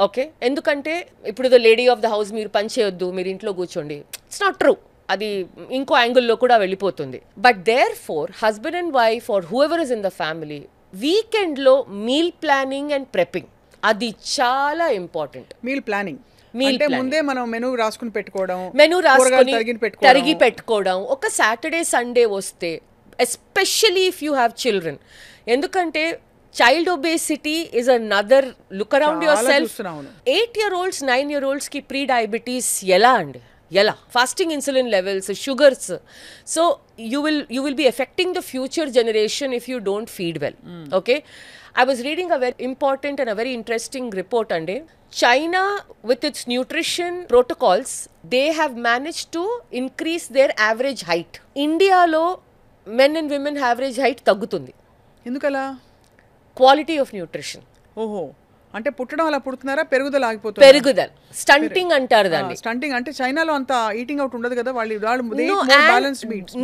S2: ఓకే, ఎందుకంటే ఇప్పుడు the lady of the house, మీరు పని చేయొద్దు, మీరు ఇంట్లో కూర్చోండి, ఇట్స్ నాట్ ట్రూ. అది ఇంకో యాంగిల్లో కూడా వెళ్ళిపోతుంది. But therefore husband and wife or whoever is in the family, వీకెండ్లో మీల్ ప్లానింగ్ అండ్ ప్రెప్పింగ్ అది చాలా ఇంపార్టెంట్.
S1: మీల్ ప్లానింగ్ అంటే ముందే మనం మెనూ రాసుకుని పెట్టుకోవడం,
S2: మెనూ రాసుకొని తరిగి
S1: పెట్టుకోవడం.
S2: పెట్టుకోవడం. ఒక సాటర్డే సండే వస్తే, especially if you have children, ఎందుకంటే child obesity is another look around yourself. 8-year-olds 9-year-olds కి ప్రీ డయాబెటీస్ ఎలా అండి, ఎలా? Fasting insulin levels, sugars. So you will be affecting the future generation if you don't feed well. Okay, I was reading a very important and a very interesting report ande. China, with its nutrition protocols, they have managed to increase their average height. India lo men and women average height తగ్గుతుంది.
S1: ఎందుకలా?
S2: Quality of nutrition.
S1: ఓహో, అంటే పుట్టడం అలా పుడుతున్నారా, పెరుగుదల ఆగిపోతుంది?
S2: పెరుగుదల, stunting అంటారు దాన్ని.
S1: స్టంటింగ్ అంటే చైనాలో అంత ఈటింగ్ అవుట్ ఉండదు కదా, వాళ్ళు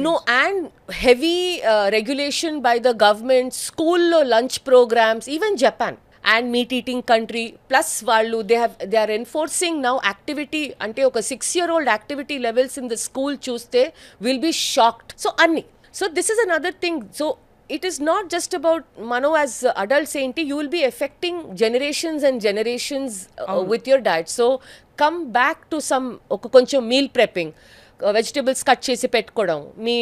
S2: No, and heavy regulation by the government, school lunch programs, even Japan and meat eating country, plus వాళ్ళు they are enforcing now activity, అంటే ఒక 6-year-old activity levels in the school చూస్తే will be shocked. So this is another thing. So it is not just about mano as adults enti, you will be affecting generations and generations with your diet. So come back to some koncham meal prepping, vegetables cut చేసి పెట్టుకోవడం, మీ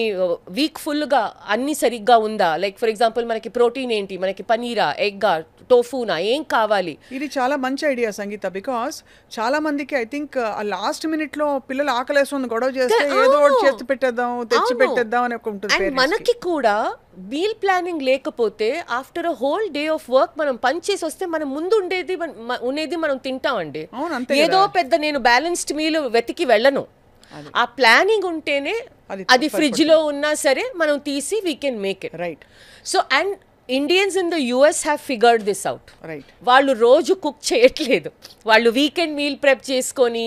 S2: week ఫుల్గా అన్నీ సరిగ్గా ఉందా. Like for example మనకి protein ఏంటి, మనకి పనీరా, ఎగ్గా, టోఫూనా, ఏం కావాలి.
S1: ఇది చాలా మంచి ఐడియా సంగీత, బికాస్ చాలా మందికి ఐ థింక్ ఆ లాస్ట్ మినిట్ లో పిల్లలు ఆకలేస్తుంది గొడవ చేస్తే ఏదో ఒకటి చేసి పెట్టేద్దాం, తెచ్చి పెట్టేద్దాం అని ఉంటుంది.
S2: మనకి కూడా మీల్ ప్లానింగ్ లేకపోతే after a whole day of work మనం పని చేసి వస్తే మనం ముందు ఉండేది మనం తింటామండి. ఏదో పెద్ద నేను బ్యాలెన్స్డ్ మీల్ వెతికి వెళ్ళను. ఆ ప్లానింగ్ ఉంటేనే అది ఫ్రిడ్జ్ లో ఉన్నా సరే మనం తీసి we can make it right. So and Indians in the US have figured this out. వాళ్ళు రోజు కుక్ చేయట్లేదు, వాళ్ళు వీకెండ్ మీల్ ప్రెప్ చేసుకొని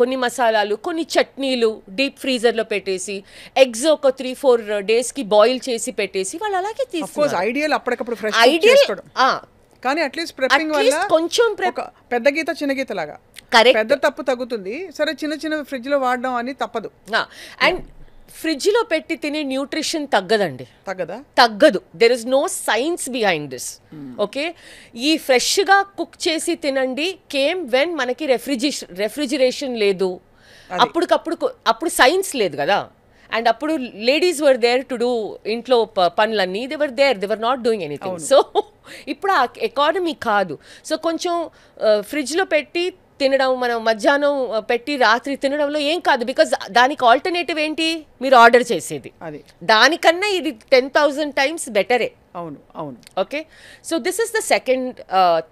S2: కొన్ని మసాలాలు, కొన్ని చట్నీలు డీప్ ఫ్రీజర్ లో పెట్టేసి, ఎగ్స్ ఒక 3-4 days కి బాయిల్ చేసి పెట్టేసి వాళ్ళు అలాగే తీసుకుంటారు.
S1: ఐడియల్ అప్పటికప్పుడు ఫ్రెష్
S2: ఐడియల్,
S1: కానీ అట్లీస్ట్ ప్రెప్పింగ్ వల్ల
S2: కొంచెం
S1: పెద్ద గీత చిన్న గీత లాగా పెద్ద తప్పు తగ్గుతుంది. సరే, చిన్న చిన్న ఫ్రిడ్జ్ లో వాడడం అని తప్పదు.
S2: అండ్ ఫ్రిడ్జ్ లో పెట్టి తినే న్యూట్రిషన్ తగ్గదండి.
S1: తగ్గదు.
S2: There is no science behind this. Okay, ఈ ఫ్రెష్ గా కుక్ చేసి తినండి కేమ్ వెన్ మనకి రెఫ్రిజిరేషన్ లేదు, అప్పుడు సైన్స్ లేదు కదా. అండ్ అప్పుడు ladies were there to do ఇంట్లో పనులన్నీ, they were not doing anything. So ఇప్పుడు ఆ ఎకానమీ కాదు. సో కొంచెం ఫ్రిడ్జ్లో పెట్టి తినడం, మనం మధ్యాహ్నం పెట్టి రాత్రి తినడంలో ఏం కాదు, బికాజ్ దానికి ఆల్టర్నేటివ్ ఏంటి, మీరు ఆర్డర్ చేసేది. దానికన్నా ఇది 10,000 times బెటరే.
S1: అవును.
S2: Okay, so this is the second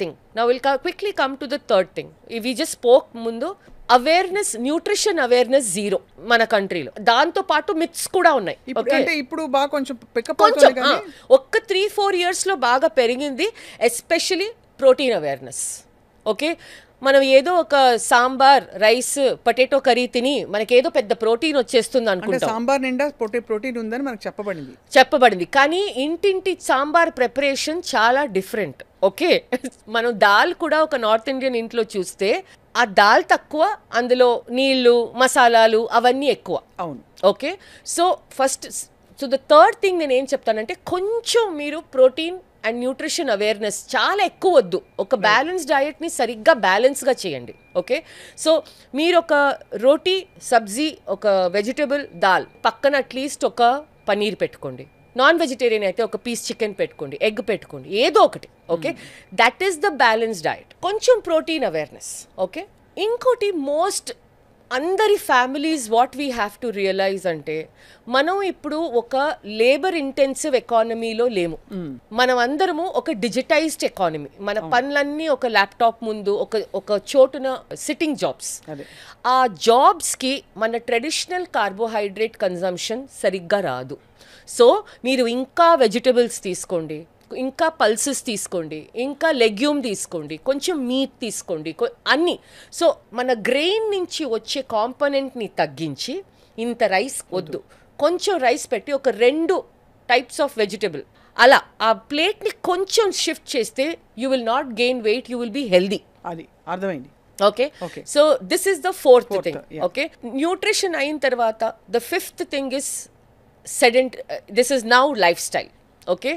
S2: thing. Now will quickly come to the third thing. We just spoke ముందు అవేర్నెస్, న్యూట్రిషన్ అవేర్నెస్ జీరో మన కంట్రీలో. దాంతో పాటు మిత్స్ కూడా ఉన్నాయి.
S1: ఇప్పుడు బాగా కొంచెం
S2: ఒక్క 3-4 years లో బాగా పెరిగింది, ఎస్పెషలీ ప్రోటీన్ అవేర్నెస్. ఓకే, మనం ఏదో ఒక సాంబార్, రైస్, పొటాటో కర్రీ తిని మనకేదో పెద్ద ప్రోటీన్ వచ్చేస్తుంది అనుకుంటాం.
S1: సాంబార్ నిండా ప్రోటీన్ ఉందని మనకు
S2: చెప్పబడింది. కానీ ఇంటింటి సాంబార్ ప్రిపరేషన్ చాలా డిఫరెంట్. ఓకే, మనం దాల్ కూడా ఒక నార్త్ ఇండియన్ ఇంట్లో చూస్తే ఆ దాల్ తక్కువ, అందులో నీళ్లు, మసాలాలు అవన్నీ ఎక్కువ. Okay, so the third thing నేను ఏం చెప్తానంటే, కొంచెం మీరు ప్రోటీన్ అండ్ న్యూట్రిషన్ అవేర్నెస్ చాలా ఎక్కువ వద్దు. ఒక బ్యాలెన్స్ డయట్ని సరిగ్గా బ్యాలెన్స్గా చేయండి. ఓకే, సో మీరు ఒక రోటీ, సబ్జీ, ఒక వెజిటబుల్, దాల్, పక్కన అట్లీస్ట్ ఒక పనీర్ పెట్టుకోండి. నాన్ వెజిటేరియన్ అయితే ఒక పీస్ చికెన్ పెట్టుకోండి, ఎగ్ పెట్టుకోండి, ఏదో ఒకటి. Okay, that is the balance diet. కొంచెం ప్రోటీన్ అవేర్నెస్. ఓకే, ఇంకోటి మోస్ట్ అందరి families what we have to realise అంటే మనం ఇప్పుడు ఒక లేబర్ ఇంటెన్సివ్ ఎకానమీలో లేము. మనం అందరము ఒక డిజిటైజ్డ్ ఎకానమీ. మన పనులన్నీ ఒక ల్యాప్టాప్ ముందు ఒక చోటున సిట్టింగ్ జాబ్స్. ఆ జాబ్స్కి మన ట్రెడిషనల్ కార్బోహైడ్రేట్ కన్జంప్షన్ సరిగ్గా రాదు. సో మీరు ఇంకా వెజిటబుల్స్ తీసుకోండి, ఇంకా పల్సెస్ తీసుకోండి, ఇంకా లెగ్యూమ్ తీసుకోండి, కొంచెం మీట్ తీసుకోండి, అన్నీ. సో మన గ్రెయిన్ నుంచి వచ్చే కాంపోనెంట్ని తగ్గించి ఇంత రైస్ వద్దు, కొంచెం రైస్ పెట్టి ఒక 2 టైప్స్ ఆఫ్ వెజిటబుల్ అలా ఆ ప్లేట్ని కొంచెం షిఫ్ట్ చేస్తే you will not gain weight, you will be healthy.
S1: అది అర్థమైంది.
S2: Okay, so this is the fourth thing. Okay, nutrition అయిన తర్వాత the 5th thing is this is now lifestyle. Okay,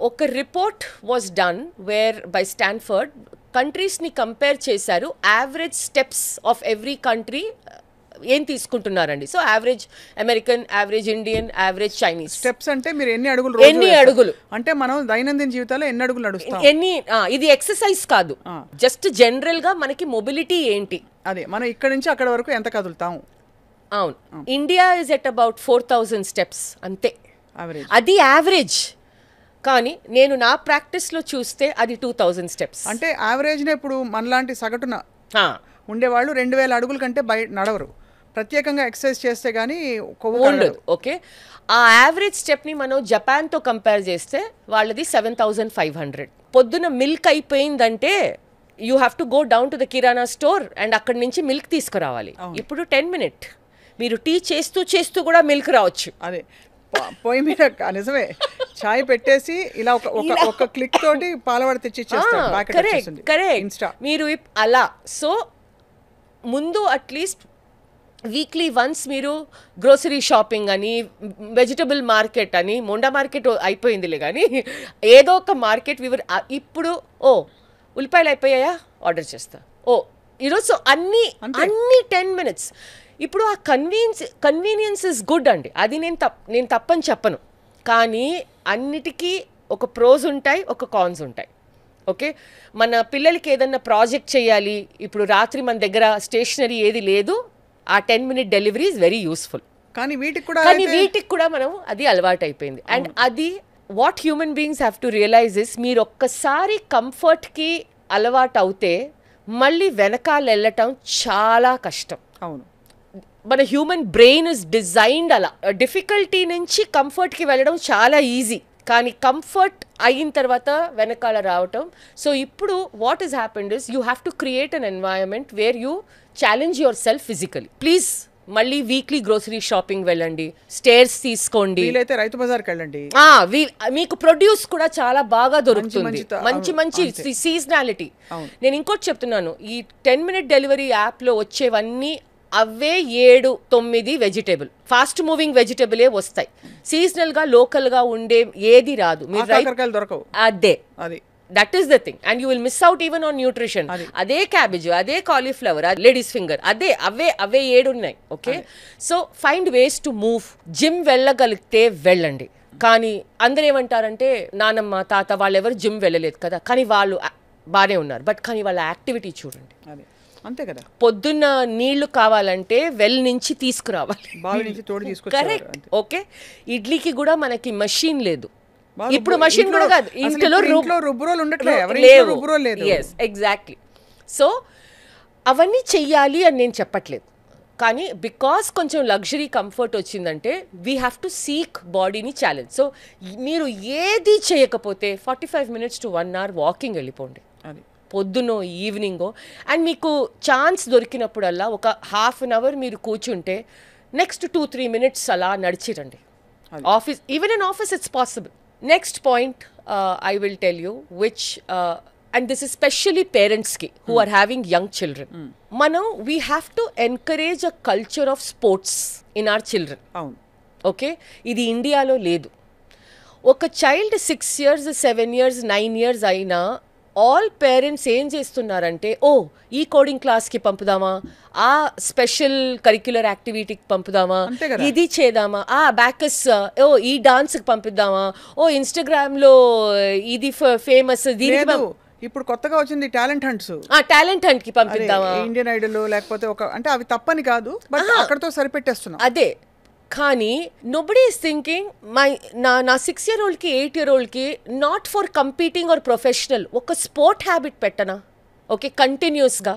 S2: ఒక report was done where by Stanford కంట్రీస్ని compare చేశారు. Average steps of every country ఏం తీసుకుంటున్నారండి. So average American, average Indian, average Chinese.
S1: Steps అంటే మీరు ఎన్ని అడుగులు అంటే మనం దైనందిన జీవితంలో ఎన్ని అడుగులు నడుస్తాం,
S2: ఇది ఎక్సర్సైజ్ కాదు, జస్ట్ జనరల్ గా మనకి మొబిలిటీ ఏంటి,
S1: అదే మనం ఇక్కడ నుంచి అక్కడ వరకు ఎంత కదులుతాం.
S2: అవును, India is at about 4000 steps అంతే, అది యావరేజ్. కానీ నేను నా ప్రాక్టీస్లో చూస్తే అది 2000 స్టెప్స్.
S1: అంటే యావరేజ్నే ఇప్పుడు మనలాంటి సగటున ఉండేవాళ్ళు 2000 అడుగుల కంటే నడవరు, ప్రత్యేకంగా ఎక్సర్సైజ్ చేస్తే కానీ
S2: ఉండదు. ఓకే, ఆ యావరేజ్ స్టెప్ని మనం జపాన్తో కంపేర్ చేస్తే వాళ్ళది 7500. పొద్దున మిల్క్ అయిపోయిందంటే you have to go down to the kirana store and అక్కడి నుంచి మిల్క్ తీసుకురావాలి. ఇప్పుడు 10 minutes మీరు టీ చేస్తూ కూడా మిల్క్ రావచ్చు.
S1: అదే పొయ్యి మీద నిజమే, చాయ్ పెట్టేసి ఇలా ఒక క్లిక్ తోటి పాలవాడ తెచ్చి
S2: మీరు అలా. సో ముందు అట్లీస్ట్ వీక్లీ వన్స్ మీరు గ్రోసరీ షాపింగ్ అని, వెజిటబుల్ మార్కెట్ అని, మొండా మార్కెట్ అయిపోయిందిలే కానీ ఏదో ఒక మార్కెట్ ఇప్పుడు ఉల్లిపాయలు అయిపోయాయా ఆర్డర్ చేస్తా, ఈరోజు అన్నీ 10 minutes. ఇప్పుడు ఆ కన్వీనియన్స్ ఇస్ గుడ్ అండి, అది నేను తప్పని చెప్పను. కానీ అన్నిటికీ ఒక ప్రోస్ ఉంటాయి, ఒక కాన్స్ ఉంటాయి. ఓకే, మన పిల్లలకి ఏదన్నా ప్రాజెక్ట్ చేయాలి, ఇప్పుడు రాత్రి మన దగ్గర స్టేషనరీ ఏది లేదు, ఆ 10 minute delivery is very useful.
S1: కానీ వీటికి కూడా
S2: మనం అది అలవాటు అయిపోయింది. అండ్ అది what human beings have to realise is, మీరు ఒక్కసారి కంఫర్ట్కి అలవాటు అవుతే మళ్ళీ వెనకాల వెళ్ళటం చాలా కష్టం.
S1: అవును,
S2: మన హ్యూమన్ బ్రెయిన్ ఇస్ డిజైన్డ్ అలా. డిఫికల్టీ నుంచి కంఫర్ట్కి వెళ్ళడం చాలా ఈజీ, కానీ కంఫర్ట్ అయిన తర్వాత వెనకాల రావటం. సో ఇప్పుడు what is happened is you have to create an environment where you challenge your self physically. Please మళ్ళీ వీక్లీ గ్రోసరీ షాపింగ్ వెళ్ళండి, స్టేర్స్ తీసుకోండి,
S1: రైతు బజార్కి వెళ్ళండి.
S2: మీకు ప్రొడ్యూస్ కూడా చాలా బాగా దొరుకుతుంది, మంచి సీజనాలిటీ. నేను ఇంకోటి చెప్తున్నాను, ఈ 10 minute డెలివరీ యాప్లో వచ్చేవన్నీ అవే 7-9 వెజిటేబుల్, ఫాస్ట్ మూవింగ్ వెజిటేబులే వస్తాయి. సీజనల్గా లోకల్గా ఉండే ఏది రాదు.
S1: దొరకవు.
S2: అదే that is the thing. And you will miss out even on nutrition. అదే క్యాబేజ్, అదే కాలీఫ్లవర్, లేడీస్ ఫింగర్, అవే 7 ఉన్నాయి. Okay, so find ways to move. Gym వెళ్ళగలిగితే వెళ్ళండి. కానీ అందరూ ఏమంటారంటే నానమ్మ తాత వాళ్ళెవరు జిమ్ వెళ్ళలేదు కదా, కానీ వాళ్ళు బాగానే ఉన్నారు. బట్ కానీ వాళ్ళ యాక్టివిటీ చూడండి,
S1: అంతే కదా.
S2: పొద్దున్న నీళ్లు కావాలంటే వెల్ నుంచి తీసుకురావాలి, కరెక్ట్. ఓకే, ఇడ్లీకి కూడా మనకి మషీన్ లేదు. ఇప్పుడు మషీన్ కూడా కాదు, ఇంట్లో ఎగ్జాక్ట్లీ. సో అవన్నీ చెయ్యాలి అని నేను చెప్పట్లేదు, కానీ బికాస్ కొంచెం లగ్జరీ కంఫర్ట్ వచ్చిందంటే వీ హ్యావ్ టు సీక్ బాడీని ఛాలెంజ్. సో మీరు ఏది చేయకపోతే 45 minutes to 1 hour వాకింగ్ వెళ్ళిపోండి, పొద్దునో ఈవినింగో. అండ్ మీకు ఛాన్స్ దొరికినప్పుడల్లా ఒక 1/2 hour మీరు కూర్చుంటే నెక్స్ట్ 2-3 minutes అలా నడిచిరండి. Office, even in office it's possible. Next point I will tell you which, and this is specially పేరెంట్స్కి who are having young children. మనం we have to encourage a culture of sports in our children. Okay, ఇది ఇండియాలో లేదు. ఒక child 6 years, 7 years, 9 years అయినా all parents ఏం చేస్తున్నారంటే, ఓ ఈ కోడింగ్ క్లాస్కి పంపుదామా, ఆ స్పెషల్ కరిక్యులర్ యాక్టివిటీకి పంపుదామా,
S1: అంతే కదా.
S2: ఇది చేద్దామా, బ్యాకస్ ఓ ఈ డాన్స్కి పంపిద్దామా, ఓ ఇన్స్టాగ్రామ్లో ఇది ఫేమస్ దీనికి
S1: లేదు ఇప్పుడు కొత్తగా వచ్చింది టాలెంట్ హంట్స్,
S2: టాలెంట్ హంట్కి పంపిద్దామా.
S1: ఇండియన్ ఐడల్ లేకపోతే ఒక అంటే అవి తప్పని కాదు, బట్ అక్కడతో సరిపెట్టేస్తున్నాం.
S2: అదే కానీ నోబడీ ఈస్ థింకింగ్ నా 6-year-oldకి 8-year-oldకి not for competing or professional ఒక స్పోర్ట్ హ్యాబిట్ పెట్టనా. ఓకే, కంటిన్యూస్గా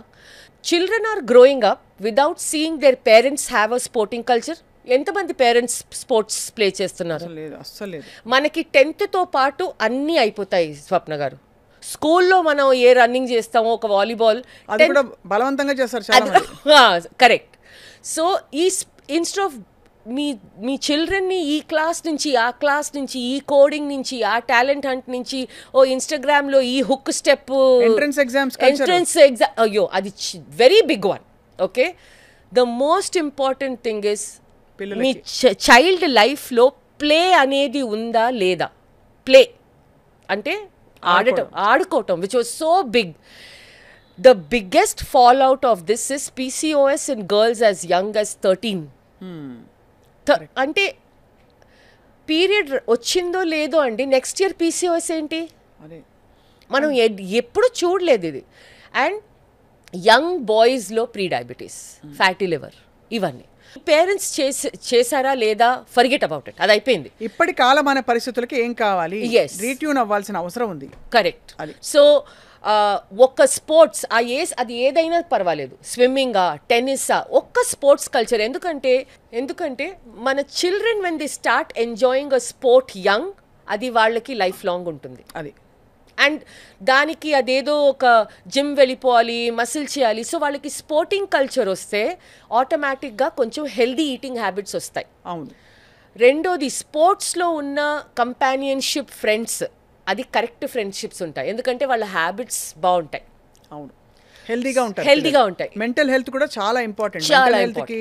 S2: children are growing up without seeing their parents have a sporting culture. ఎంతమంది పేరెంట్స్ స్పోర్ట్స్ ప్లే చేస్తున్నారు?
S1: లేదు, అస్సలు లేదు.
S2: మనకి 10th పాటు అన్నీ అయిపోతాయి స్వప్న గారు. స్కూల్లో మనం ఏ రన్నింగ్ చేస్తామో, ఒక వాలీబాల్
S1: అది కూడా బలవంతంగా చేస్తారు చాలా మంది.
S2: కరెక్ట్. సో ఈ ఇన్స్టెడ్ ఆఫ్ మీ చిల్డ్రన్ని ఈ క్లాస్ నుంచి ఆ క్లాస్ నుంచి, ఈ కోడింగ్ నుంచి ఆ టాలెంట్ హంట్ నుంచి, ఓ ఇన్స్టాగ్రామ్లో ఈ హుక్ స్టెప్
S1: ఎంట్రన్స్ ఎగ్జామ్స్,
S2: అయ్యో అది very big one. Okay, the most important thing is మీ చైల్డ్ లైఫ్లో ప్లే అనేది ఉందా లేదా. ప్లే అంటే ఆడుకోవటం, which was so big. The biggest fall out of this is PCOS in girls as young as 13. అంటే పీరియడ్ వచ్చిందో లేదో అండి, నెక్స్ట్ ఇయర్ PCOS ఏంటి, మనం ఎప్పుడు చూడలేదు ఇది. అండ్ యంగ్ బాయ్స్లో ప్రీ డయాబెటీస్, ఫ్యాటీ లివర్, ఇవన్నీ పేరెంట్స్ చేశారా లేదా, ఫర్గెట్ అబౌట్ ఇట్, అది అయిపోయింది.
S1: ఇప్పటి కాలమాన పరిస్థితులకి ఏం కావాలి,
S2: Yes.
S1: రీట్యూన్ అవ్వాల్సిన అవసరం ఉంది.
S2: కరెక్ట్. సో ఒక్క స్పోర్ట్స్ అది ఏదైనా పర్వాలేదు, స్విమ్మింగా, టెన్నిసా, ఒక్క స్పోర్ట్స్ కల్చర్. ఎందుకంటే మన children when the start enjoying a sport young, అది వాళ్ళకి లైఫ్ లాంగ్ ఉంటుంది.
S1: అది
S2: అండ్ దానికి అదేదో ఒక జిమ్ వెళ్ళిపోవాలి, మసిల్ చేయాలి. సో వాళ్ళకి స్పోర్టింగ్ కల్చర్ వస్తే ఆటోమేటిక్గా కొంచెం హెల్దీ ఈటింగ్ హ్యాబిట్స్ వస్తాయి.
S1: అవును.
S2: రెండోది స్పోర్ట్స్లో ఉన్న కంపానియన్షిప్, ఫ్రెండ్స్, అది కరెక్ట్ ఫ్రెండ్షిప్స్ ఉంటాయి, ఎందుకంటే వాళ్ళ హ్యాబిట్స్ బాగుంటాయి.
S1: అవును, హెల్దీగా ఉంటాయి. మెంటల్ హెల్త్ కూడా చాలా ఇంపార్టెంట్. మెంటల్ హెల్త్కి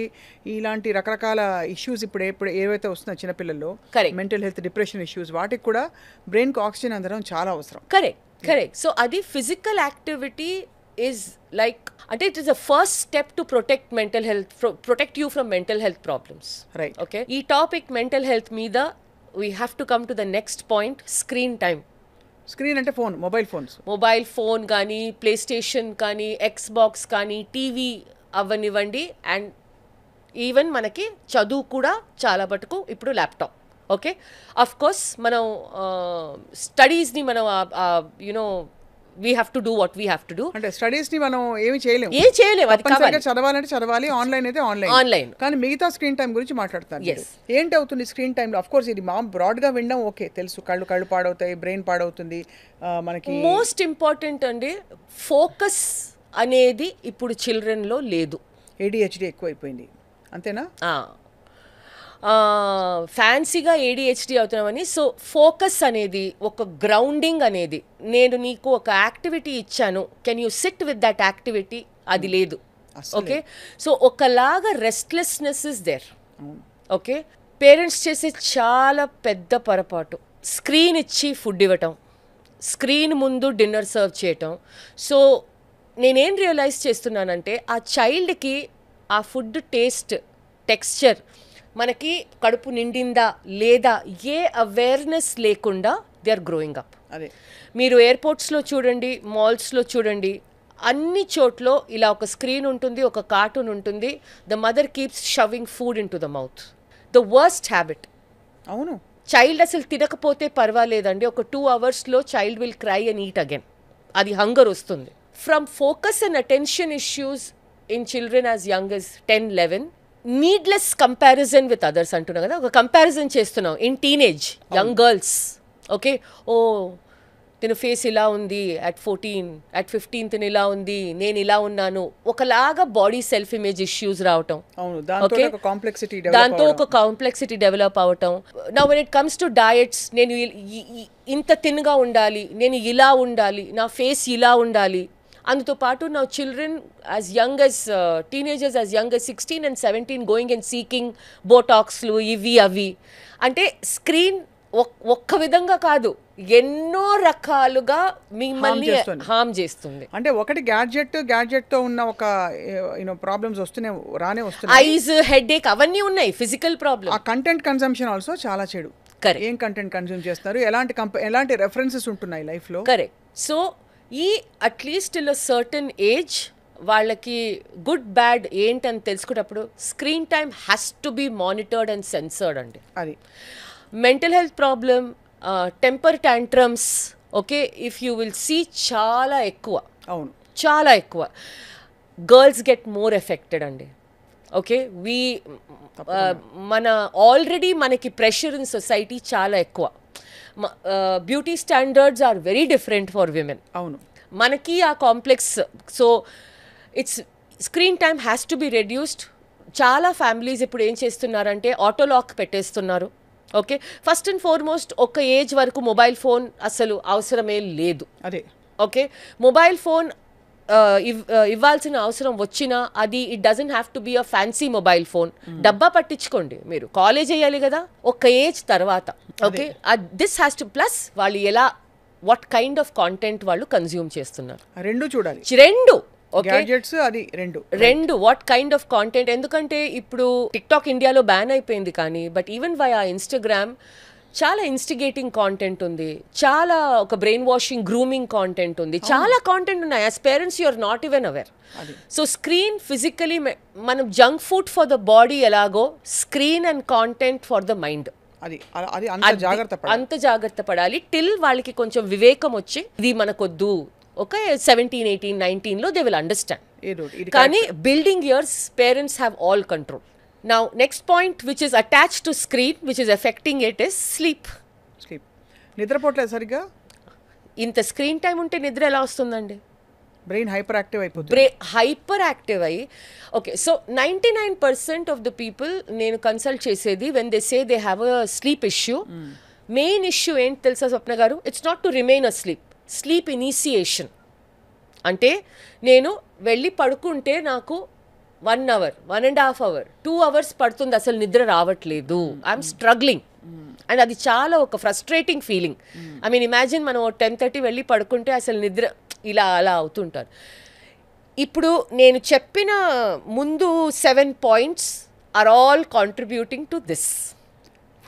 S1: ఇలాంటి రకరకాల ఇష్యూస్ ఇప్పుడు ఏవైతే వస్తున్నాయి చిన్నపిల్లల్లో, మెంటల్ హెల్త్, డిప్రెషన్ ఇష్యూస్, వాటికి కూడా బ్రెయిన్కి ఆక్సిజన్ అందడం చాలా అవసరం.
S2: కరెక్ట్. సో అది ఫిజికల్ యాక్టివిటీ ఈజ్ లైక్, అంటే it is the first step to protect mental health, protect you from mental health problems.
S1: Right.
S2: Okay, ఈ టాపిక్ మెంటల్ హెల్త్ మీద we have to come to the next point, screen time.
S1: Screen అంటే phone,
S2: mobile phone కానీ, play station కానీ, Xbox కానీ, TV అవ్వనివ్వండి, and even మనకి చదువు కూడా చాలా మటుకు ఇప్పుడు ల్యాప్టాప్. ఓకే, అఫ్ కోర్స్ మనం స్టడీస్ని మనం you know we have to do what we have to do.
S1: అంటే స్టడీస్ని మనం ఏమి చేయలేము,
S2: అది కావాలి.
S1: చదవాలంటే చదవాలి, ఆన్లైన్ అయితే
S2: ఆన్లైన్.
S1: కానీ మిగతా స్క్రీన్ టైం గురించి మాట్లాడతాను. ఏంటి అవుతుంది స్క్రీన్ టైంలో? అఫ్ కోర్స్ ఇది బ్రాడ్గా వినడం ఓకే, తెలుసు, కళ్ళు పాడవుతాయి, బ్రెయిన్ పాడవుతుంది మనకి.
S2: మోస్ట్ ఇంపార్టెంట్ అండి, ఫోకస్ అనేది ఇప్పుడు చిల్డ్రన్లో లేదు.
S1: ADHD ఎక్కువైపోయింది, అంతేనా?
S2: ఫ్యాన్సీగా ADHD అవుతున్నామని. సో ఫోకస్ అనేది, ఒక గ్రౌండింగ్ అనేది, నేను నీకు ఒక యాక్టివిటీ ఇచ్చాను, can you sit with that activity, అది లేదు. ఓకే, సో ఒకలాగా restlessness is there. Okay, parents చేసే చాలా పెద్ద పొరపాటు, స్క్రీన్ ఇచ్చి ఫుడ్ ఇవ్వటం, స్క్రీన్ ముందు డిన్నర్ సర్వ్ చేయటం. సో నేనేం రియలైజ్ చేస్తున్నానంటే, ఆ చైల్డ్కి ఆ ఫుడ్ టేస్ట్, టెక్స్చర్, మనకి కడుపు నిండిందా లేదా, ఏ అవేర్నెస్ లేకుండా దే ఆర్ గ్రోయింగ్ అప్.
S1: అదే
S2: మీరు ఎయిర్పోర్ట్స్లో చూడండి, మాల్స్లో చూడండి, అన్ని చోట్ల ఇలా ఒక స్క్రీన్ ఉంటుంది, ఒక కార్టూన్ ఉంటుంది. The mother keeps shoving food into the mouth. The worst habit.
S1: అవును,
S2: చైల్డ్ అసలు తినకపోతే పర్వాలేదండి, ఒక 2 అవర్స్లో child will cry and eat again. అది హంగర్ వస్తుంది. From focus and attention issues in children as young as 10-11, needless comparison with others అంటున్నాం కదా, ఒక కంపారిజన్ చేస్తున్నాం in teenage young girls. Okay, ఓ తిన ఫేస్ ఇలా ఉంది అట్ 14, అట్ 15 తిన ఇలా ఉంది, నేను ఇలా ఉన్నాను, ఒకలాగా బాడీ సెల్ఫ్ ఇమేజ్ ఇష్యూస్ రావటం.
S1: దాంతో
S2: ఒక కాంప్లెక్సిటీ డెవలప్ అవటం. Now when it comes to diets, నేను ఇంత తిన్గా ఉండాలి, నేను ఇలా ఉండాలి, నా ఫేస్ ఇలా ఉండాలి. అందుతో పాటు నా children as young as teenagers as young as 16 and 17 going and seeking బోటాక్స్లు, ఇవి అవి. అంటే స్క్రీన్ ఒక్క విధంగా కాదు, ఎన్నో రకాలుగా మిమ్మల్ని హామ్ చేస్తుంది.
S1: అంటే ఒకటి గ్యాడ్జెట్ తో ఉన్న ఒక ప్రాబ్లమ్స్ వస్తున్నాయి,
S2: ఐజ్, హెడేక్ అవన్నీ ఉన్నాయి, ఫిజికల్ ప్రాబ్లమ్.
S1: ఆ కంటెంట్ కన్సంప్షన్ ఆల్సో చాలా చెడు. ఏం కంటెంట్ కన్స్యూమ్ చేస్తారు, ఎలాంటి రెఫరెన్సెస్ ఉంటున్నాయి లైఫ్ లో.
S2: కరెక్ట్. సో ఈ అట్లీస్ట్ ఇన్ సర్టన్ ఏజ్ వాళ్ళకి గుడ్ బ్యాడ్ ఏంటని తెలుసుకున్నప్పుడు screen time has to be monitored and censored అండి.
S1: అది
S2: mental health problem, temper tantrums, okay, if you will see చాలా ఎక్కువ.
S1: అవును,
S2: చాలా ఎక్కువ. గర్ల్స్ గెట్ మోర్ ఎఫెక్టెడ్ అండి. ఓకే, మన ఆల్రెడీ మనకి ప్రెషర్ ఇన్ సొసైటీ చాలా ఎక్కువ. Beauty standards are very different for women.
S1: అవును,
S2: మనకి ఆ complex. So it's screen time has to be reduced. చాలా ఫ్యామిలీస్ ఇప్పుడు ఏం చేస్తున్నారంటే ఆటో లాక్ పెట్టేస్తున్నారు. ఓకే, ఫస్ట్ అండ్ ఫార్మోస్ట్ ఒక ఏజ్ వరకు మొబైల్ ఫోన్ అసలు అవసరమే లేదు.
S1: అదే,
S2: ఓకే, మొబైల్ ఫోన్ ఇవ్వాల్సిన అవసరం వచ్చినా అది it doesn't have to be a fancy mobile phone. డబ్బా పట్టించుకోండి, మీరు కాలేజ్ అయ్యాలి కదా ఒక ఏజ్ తర్వాత. Okay, this has to plus వాళ్ళు ఎలా వాట్ కైండ్ ఆఫ్ కాంటెంట్ వాళ్ళు కన్జ్యూమ్ చేస్తున్నారు,
S1: రెండు చూడాలి.
S2: రెండు
S1: గ్యాడ్జెట్స్ అది
S2: రెండు వాట్ కైండ్ ఆఫ్ కాంటెంట్. ఎందుకంటే ఇప్పుడు టిక్టాక్ ఇండియాలో బ్యాన్ అయిపోయింది, కానీ బట్ ఈవెన్ వై ఆ ఇన్స్టాగ్రామ్ చాలా ఇన్స్టిగేటింగ్ కాంటెంట్ ఉంది, చాలా ఒక బ్రెయిన్ వాషింగ్ గ్రూమింగ్ కాంటెంట్ ఉంది, చాలా కాంటెంట్ ఉన్నాయి. As parents you are not even aware. So screen physically మనం junk food for the body ఎలాగో screen and content for the mind అంత జాగ్రత్త పడాలి. టిల్ వాళ్ళకి కొంచెం వివేకం వచ్చి ఇది మనకొద్దు, ఒక 17, 18, 19లో దే విల్ అండర్స్టాండ్. కానీ building years parents have all control. Now, next point which is attached to screen, which is affecting it, is sleep.
S1: నిద్రపోట్లేదు సరిగ్గా.
S2: ఇంత స్క్రీన్ టైం ఉంటే నిద్ర ఎలా వస్తుందండి?
S1: బ్రెయిన్ హైపర్ యాక్టివ్ అయిపోతుంది.
S2: హైపర్ యాక్టివ్ అయ్యి, okay, so 99% of the people నేను consult చేసేది when they say they have a sleep issue, main issue ఏంటి తెలుసా స్వప్న గారు? It's not to remain a sleep initiation. అంటే నేను వెళ్ళి పడుకుంటే నాకు 1 hour, 1.5 hours, 2 hours పడుతుంది, అసలు నిద్ర రావట్లేదు, ఐఎమ్ స్ట్రగ్లింగ్. అండ్ అది చాలా ఒక frustrating feeling. I mean imagine మనం 10:30 వెళ్ళి పడుకుంటే అసలు నిద్ర ఇలా అలా అవుతుంటారు. ఇప్పుడు నేను చెప్పిన ముందు 7 points are all contributing to this.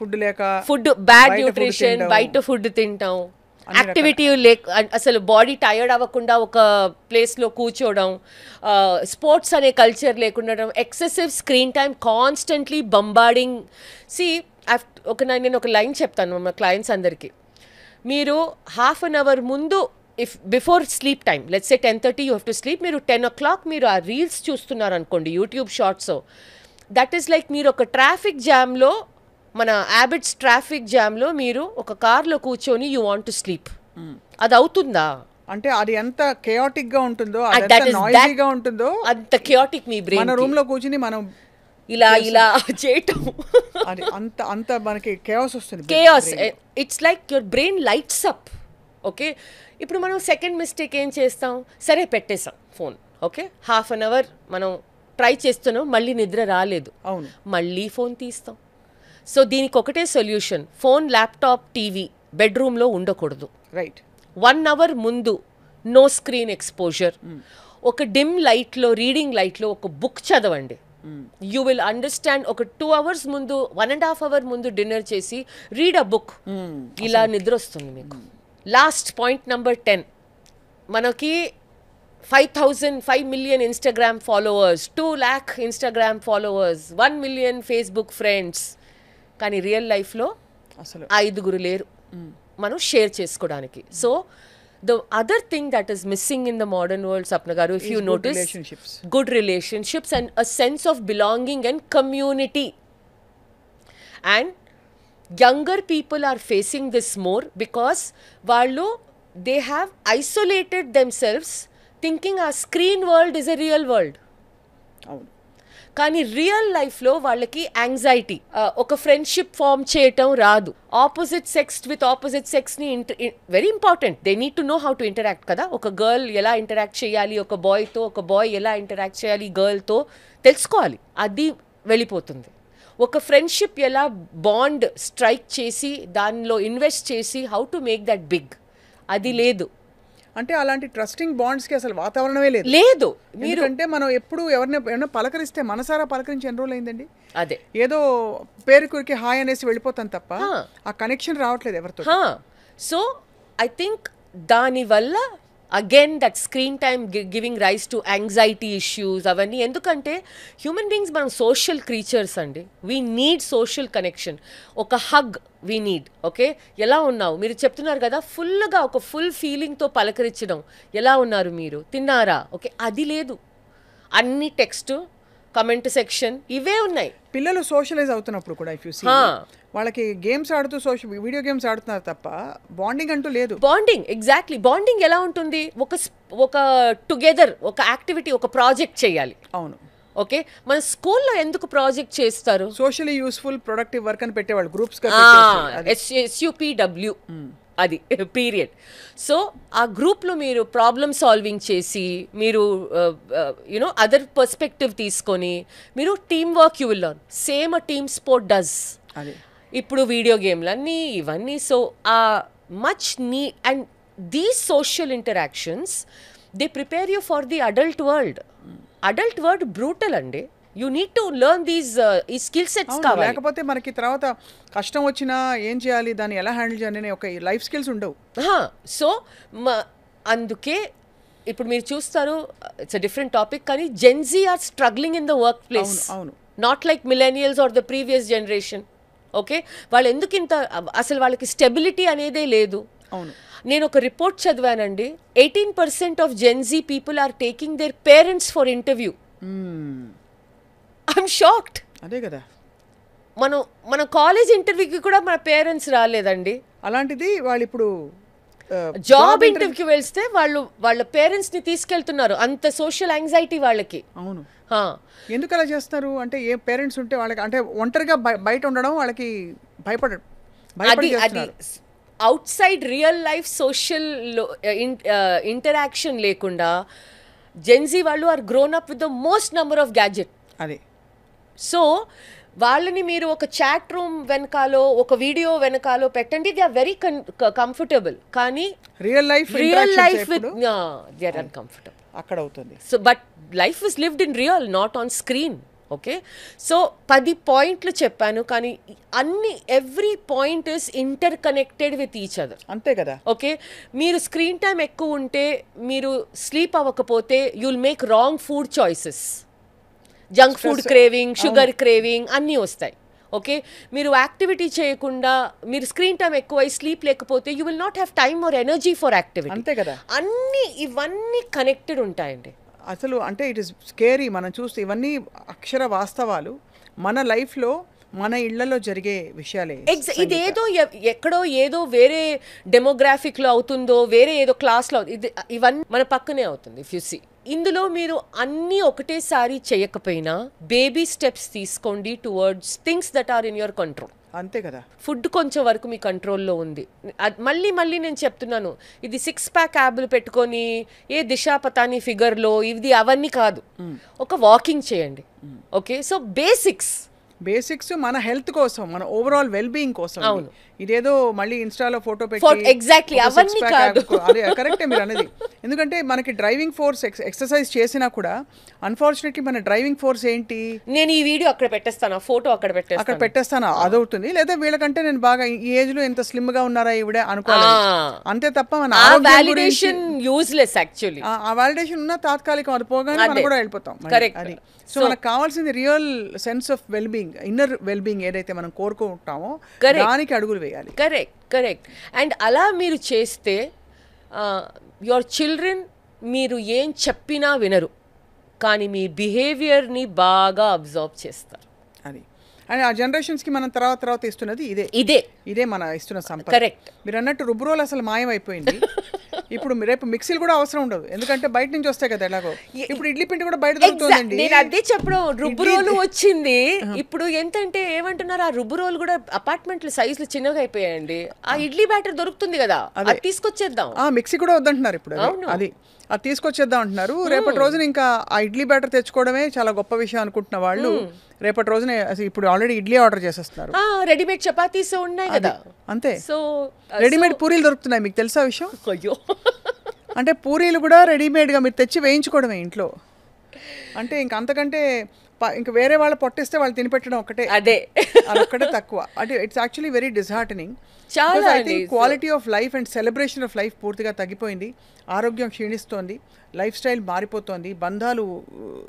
S2: Food, bad nutrition, బయట ఫుడ్ తింటాం, యాక్టివిటీ అసలు బాడీ టైర్డ్ అవ్వకుండా ఒక ప్లేస్లో కూర్చోవడం, స్పోర్ట్స్ అనే కల్చర్ లేకుండా, excessive screen time, constantly bombarding. నేను ఒక లైన్ చెప్తాను మా క్లయింట్స్ అందరికీ. మీరు హాఫ్ అన్ అవర్ ముందు, if before sleep time, let's say 10:30 you have to sleep, మీరు 10 o'clock మీరు ఆ రీల్స్ చూస్తున్నారు అనుకోండి, YouTube shorts, that is like మీరు ఒక ట్రాఫిక్ జామ్లో, మన హ్యాబిట్స్ ట్రాఫిక్ జామ్లో మీరు ఒక కార్లో కూర్చొని యూ వాంట్ టు స్లీప్. అది అవుతుందా?
S1: అంటే అది ఎంత కేయాటిక్ గా ఉంటుందో, నాయిసీగా ఉంటుందో,
S2: అంత కేయాటిక్ మీ బ్రెయిన్.
S1: మన రూమ్ లో కూర్చుని మనం
S2: ఇలా చేయటం,
S1: అది అంత మనకి కేయాస్ వస్తుంది.
S2: Chaos, it's like your brain lights up. Okay, ఇప్పుడు మనం సెకండ్ మిస్టేక్ ఏం చేస్తాం? సరే పెట్టేసాం phone, okay, half an hour మనం ట్రై చేస్తున్నాం, మళ్ళీ నిద్ర రాలేదు,
S1: అవును,
S2: మళ్ళీ ఫోన్ తీస్తాం. సో దీనికి ఒకటే సొల్యూషన్, ఫోన్, ల్యాప్టాప్, టీవీ బెడ్రూమ్లో ఉండకూడదు.
S1: రైట్.
S2: 1 hour ముందు నో స్క్రీన్ ఎక్స్పోజర్. ఒక డిమ్ లైట్లో, రీడింగ్ లైట్లో ఒక బుక్ చదవండి. You will understand. ఒక 2 hours ముందు, 1.5 hour ముందు డిన్నర్ చేసి రీడ్ అ బుక్. ఇలా నిద్ర వస్తుంది మీకు. Last point number 10. మనకి 5 million Instagram followers, 2 lakh Instagram followers, 1 million Facebook friends, కానీ రియల్ లైఫ్లో అసలు 5 లేరు మనం షేర్ చేసుకోవడానికి. So the other thing that is missing in the modern world, Sapna garu, if you notice, good relationships and a sense of belonging and community. And younger people are facing this more because వాళ్ళు they have isolated themselves thinking a screen world is a real world.
S1: అవును,
S2: కానీ real లైఫ్లో వాళ్ళకి anxiety, ఒక friendship form చేయటం రాదు. Opposite sex with opposite సెక్స్ని very important, they need to know how to interact కదా. ఒక గర్ల్ ఎలా ఇంటరాక్ట్ చేయాలి ఒక బాయ్తో, ఒక బాయ్ ఎలా ఇంటరాక్ట్ చేయాలి గర్ల్తో తెలుసుకోవాలి. అది వెళ్ళిపోతుంది. ఒక ఫ్రెండ్షిప్ ఎలా బాండ్ స్ట్రైక్ చేసి దానిలో ఇన్వెస్ట్ చేసి how to make that big, అది లేదు.
S1: అంటే అలాంటి ట్రస్టింగ్ బాండ్స్కి అసలు వాతావరణమే లేదు.
S2: లేదు.
S1: ఎందుకంటే మనం ఎప్పుడు ఎవరైనా పలకరిస్తే మనసారా పలకరించి ఎన్ని రోజులు అయిందండి.
S2: అదే
S1: ఏదో పేరుకి హాయ్ అనేసి వెళ్ళిపోతాం తప్ప ఆ కనెక్షన్ రావట్లేదు ఎవరితో.
S2: సో ఐ థింక్ దానివల్ల again that screen time giving rise to anxiety issues అవన్నీ. ఎందుకంటే హ్యూమన్ బీయింగ్స్ మనం సోషల్ క్రీచర్స్ అండి. We need social connection. ఒక హగ్ వీ నీడ్. ఓకే, ఎలా ఉన్నావు మీరు చెప్తున్నారు కదా, ఫుల్గా ఒక ఫుల్ ఫీలింగ్తో పలకరించడం, ఎలా ఉన్నారు మీరు, తిన్నారా, ఓకే, అది లేదు. అన్ని టెక్స్ట్, కమెంట్ సెక్షన్ ఇవే ఉన్నాయి.
S1: పిల్లలు సోషలైజ్ అవుతున్నప్పుడు కూడా ఇఫ్ యు సీ వాళ్ళకి గేమ్స్ ఆడుతూ వీడియో గేమ్స్ ఆడుతున్నారు తప్ప బాండింగ్ అంటూ లేదు.
S2: Bonding, exactly. బాండింగ్ ఎలా ఉంటుంది, ఒక టుగెదర్ ఒక యాక్టివిటీ, ఒక ప్రాజెక్ట్ చేయాలి.
S1: అవును.
S2: ఓకే, మన స్కూల్లో ఎందుకు ప్రాజెక్ట్ చేస్తారు?
S1: సోషల్లీ యూస్ఫుల్ ప్రొడక్టివ్ వర్క్ అని పెట్టేవాళ్ళు గ్రూప్స్.
S2: SUPW అది పీరియడ్. సో ఆ గ్రూప్లో మీరు ప్రాబ్లమ్ సాల్వింగ్ చేసి, మీరు యునో అదర్ పర్స్పెక్టివ్ తీసుకొని మీరు team work you will learn. Same a team sport does. ఇప్పుడు వీడియో గేమ్లు అన్నీ ఇవన్నీ. సో ఆ much and these social interactions they prepare you for the adult world. Adult world brutal అండి. యూ నీడ్ టు లెర్న్ ఈ skill sets కావాలి.
S1: లేకపోతే మనకి తర్వాత కష్టం వచ్చినా ఏం చేయాలి, దాన్ని ఎలా హ్యాండిల్ చేయాలి ఒక లైఫ్ స్కిల్స్ ఉండవు.
S2: సో అందుకే ఇప్పుడు మీరు చూస్తారు, ఇట్స్ అ డిఫరెంట్ టాపిక్, కానీ Gen Z are struggling in the work place.
S1: అవును.
S2: Not like millennials are the previous generation. Okay, వాళ్ళు ఎందుకు ఇంత, అసలు వాళ్ళకి స్టెబిలిటీ అనేదే లేదు.
S1: అవును.
S2: నేను ఒక రిపోర్ట్ చదివానండి, 18% of Gen Z people are taking their parents for interview. I'm shocked.
S1: అదే కదా,
S2: మన కాలేజ్ ఇంటర్వ్యూకి కూడా మన పేరెంట్స్ రాలేదండి.
S1: అలాంటిది వాళ్ళు ఇప్పుడు
S2: జాబ్ ఇంటర్వ్యూకి వెళ్తే వాళ్ళ పేరెంట్స్ ని తీసుకెళ్తున్నారు. అంత సోషల్ యాంగ్జైటీ వాళ్ళకి.
S1: అవును. ఎందుకు అలా చేస్తారు అంటే, ఏ పేరెంట్స్ ఉంటే వాళ్ళకి అంటే ఒంటరిగా బయట ఉండడం వాళ్ళకి
S2: అది outside real life social interaction లేకుండా జెన్జీ వాళ్ళు are grown up with the most number of gadget.
S1: అది.
S2: సో వాళ్ళని మీరు ఒక చాట్ రూమ్ వెనకాలో, ఒక వీడియో వెనకాలో పెట్టండి, దే ఆర్ వెరీ కంఫర్టబుల్. కానీ
S1: real life
S2: with they are uncomfortable
S1: అక్కడ అవుతుంది.
S2: So but life is lived in real, not on screen. Okay, so 10 పాయింట్లు చెప్పాను, కానీ every point is interconnected with each other.
S1: అంతే కదా.
S2: ఓకే, మీరు screen time ఎక్కువ ఉంటే, మీరు స్లీప్ అవ్వకపోతే you will make wrong food choices. Junk food craving, sugar craving అన్నీ వస్తాయి. ఓకే, మీరు యాక్టివిటీ చేయకుండా, మీరు స్క్రీన్ టైం ఎక్కువ స్లీప్ లేకపోతే you will not have time or energy for activity.
S1: అంతే కదా.
S2: ఇవన్నీ కనెక్టెడ్ ఉంటాయండి
S1: అసలు. అంటే ఇట్ ఇస్ స్కేరీ మనం చూస్తే ఇవన్నీ అక్షర వాస్తవాలు మన లైఫ్లో, మన ఇళ్లలో జరిగే విషయాలే.
S2: ఇదేదో ఎక్కడో ఏదో వేరే డెమోగ్రాఫిక్లో అవుతుందో, వేరే ఏదో క్లాస్లో, ఇవన్నీ మన పక్కనే అవుతుంది. ఇఫ్ యు సీ, ఇందులో మీరు అన్నీ ఒకటేసారి చేయకపోయినా బేబీ స్టెప్స్ తీసుకోండి towards things that are in your control.
S1: అంతే కదా.
S2: ఫుడ్ కొంచెం వరకు మీ కంట్రోల్లో ఉంది. మళ్ళీ నేను చెప్తున్నాను, ఇది 6 ప్యాక్ యాబ్లు పెట్టుకొని ఏ దిశాపతాని ఫిగర్లో ఇది అవన్నీ కాదు. ఒక వాకింగ్ చేయండి. ఓకే, సో బేసిక్స్ మన హెల్త్ కోసం, మన ఓవరాల్ వెల్ బీయింగ్ కోసం. అవును.
S1: ఇదేదో మళ్ళీ ఇన్స్టాలో ఫోటో పెట్టి
S2: ఎగ్జాక్ట్లీ అవన్నీ కాదు.
S1: అదే కరెక్టే మీరు అనేది. ఎందుకంటే మనకి డ్రైవింగ్ ఫోర్స్ ఎక్సర్సైజ్ చేసినా కూడా అన్ఫార్చునేట్లీ మన డ్రైవింగ్ ఫోర్స్ ఏంటి,
S2: నేను ఈ వీడియో అక్కడ పెట్టేస్తాను, ఫోటో అక్కడ
S1: పెట్టేస్తాను అదవుతుంది. లేదా వీళ్ళకంటే నేను బాగా ఈ ఏజ్ లో ఎంత స్లిమ్ గా ఉన్నారా ఈవిడ అనుకోవాలి. అంతే తప్ప మన
S2: వాలిడేషన్ యూజ్లెస్ యాక్చువల్లీ.
S1: ఆ వాలిడేషన్ ఉన్న తాత్కాలికం, అది పోగానే మనం కూడా వెళ్ళిపోతాం. అది. సో మనకు కావాల్సింది real sense of well being, inner well being ఏదైతే మనం కోరుకుంటామో దానికి అడుగులు వేయాలి.
S2: కరెక్ట్. అండ్ అలా మీరు చేస్తే యువర్ చిల్డ్రన్ మీరు ఏం చెప్పినా వినరు, కానీ మీ బిహేవియర్ని బాగా అబ్జర్వ్ చేస్తారు.
S1: అది. అండ్ ఆ జనరేషన్స్కి మనం తర్వాత ఇస్తున్నది ఇదే మన ఇస్తున్న సంపద.
S2: కరెక్ట్.
S1: మీరు అన్నట్టు రుబ్బురోలు అసలు మాయమైపోయింది. ఇప్పుడు రేపు మిక్సీలు కూడా అవసరం ఉండదు, ఎందుకంటే బయట నుంచి వస్తాయి కదా. ఎలాగో ఇప్పుడు ఇడ్లీ పిండి కూడా బయట దొరుకుతుందండి.
S2: నేను అదే చెప్పడం, రుబ్బురోలు వచ్చింది. ఇప్పుడు ఏంటంటే ఏమంటున్నారు, ఆ రుబ్బురోలు కూడా అపార్ట్మెంట్ల సైజులు చిన్నగా అయిపోయాయండి. ఆ ఇడ్లీ బ్యాటర్ దొరుకుతుంది కదా, అది తీసుకొచ్చేద్దాం.
S1: మిక్సీ కూడా వద్దంటున్నారు ఇప్పుడు. అది తీసుకొచ్చేద్దాం అంటున్నారు. రేపటి రోజున ఇంకా ఆ ఇడ్లీ బ్యాటర్ తెచ్చుకోవడమే చాలా గొప్ప విషయం అనుకుంటున్న వాళ్ళు రేపటి రోజున అసలు ఇప్పుడు ఆల్రెడీ ఇడ్లీ ఆర్డర్ చేసేస్తున్నారు.
S2: రెడీమేడ్ చపాతీస్ ఉన్నాయి కదా.
S1: అంతే,
S2: సో
S1: రెడీమేడ్ పూరీలు దొరుకుతున్నాయి. మీకు తెలుసా విషయం?
S2: అయ్యో,
S1: అంటే పూరీలు కూడా రెడీమేడ్గా మీరు తెచ్చి వేయించుకోవడమే ఇంట్లో. అంటే ఇంక అంతకంటే ఇంక వేరే వాళ్ళు పొట్టిస్తే వాళ్ళు తినిపెట్టడం ఒకటే,
S2: అదే
S1: అదొక్కటే తక్కువ. అంటే ఇట్స్ యాక్చువల్లీ వెరీ డిస్హార్టనింగ్.
S2: చాలా
S1: I think quality of life and celebration of life పూర్తిగా తగ్గిపోయింది. ఆరోగ్యం క్షీణిస్తోంది, లైఫ్ స్టైల్ మారిపోతోంది, బంధాలు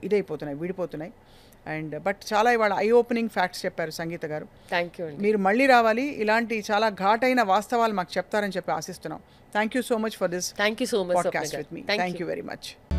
S1: ఇదైపోతున్నాయి, విడిపోతున్నాయి. అండ్ బట్ చాలా ఇవాళ ఐ ఓపెనింగ్ ఫ్యాక్ట్స్ చెప్పారు సంగీత గారు.
S2: థ్యాంక్ యూ అండి.
S1: మీరు మళ్ళీ రావాలి, ఇలాంటి చాలా ఘాటైన వాస్తవాలు మాకు చెప్తారని చెప్పి ఆశిస్తున్నాం. Thank you so much for this
S2: thank you so much
S1: podcast with me. Thank you very much.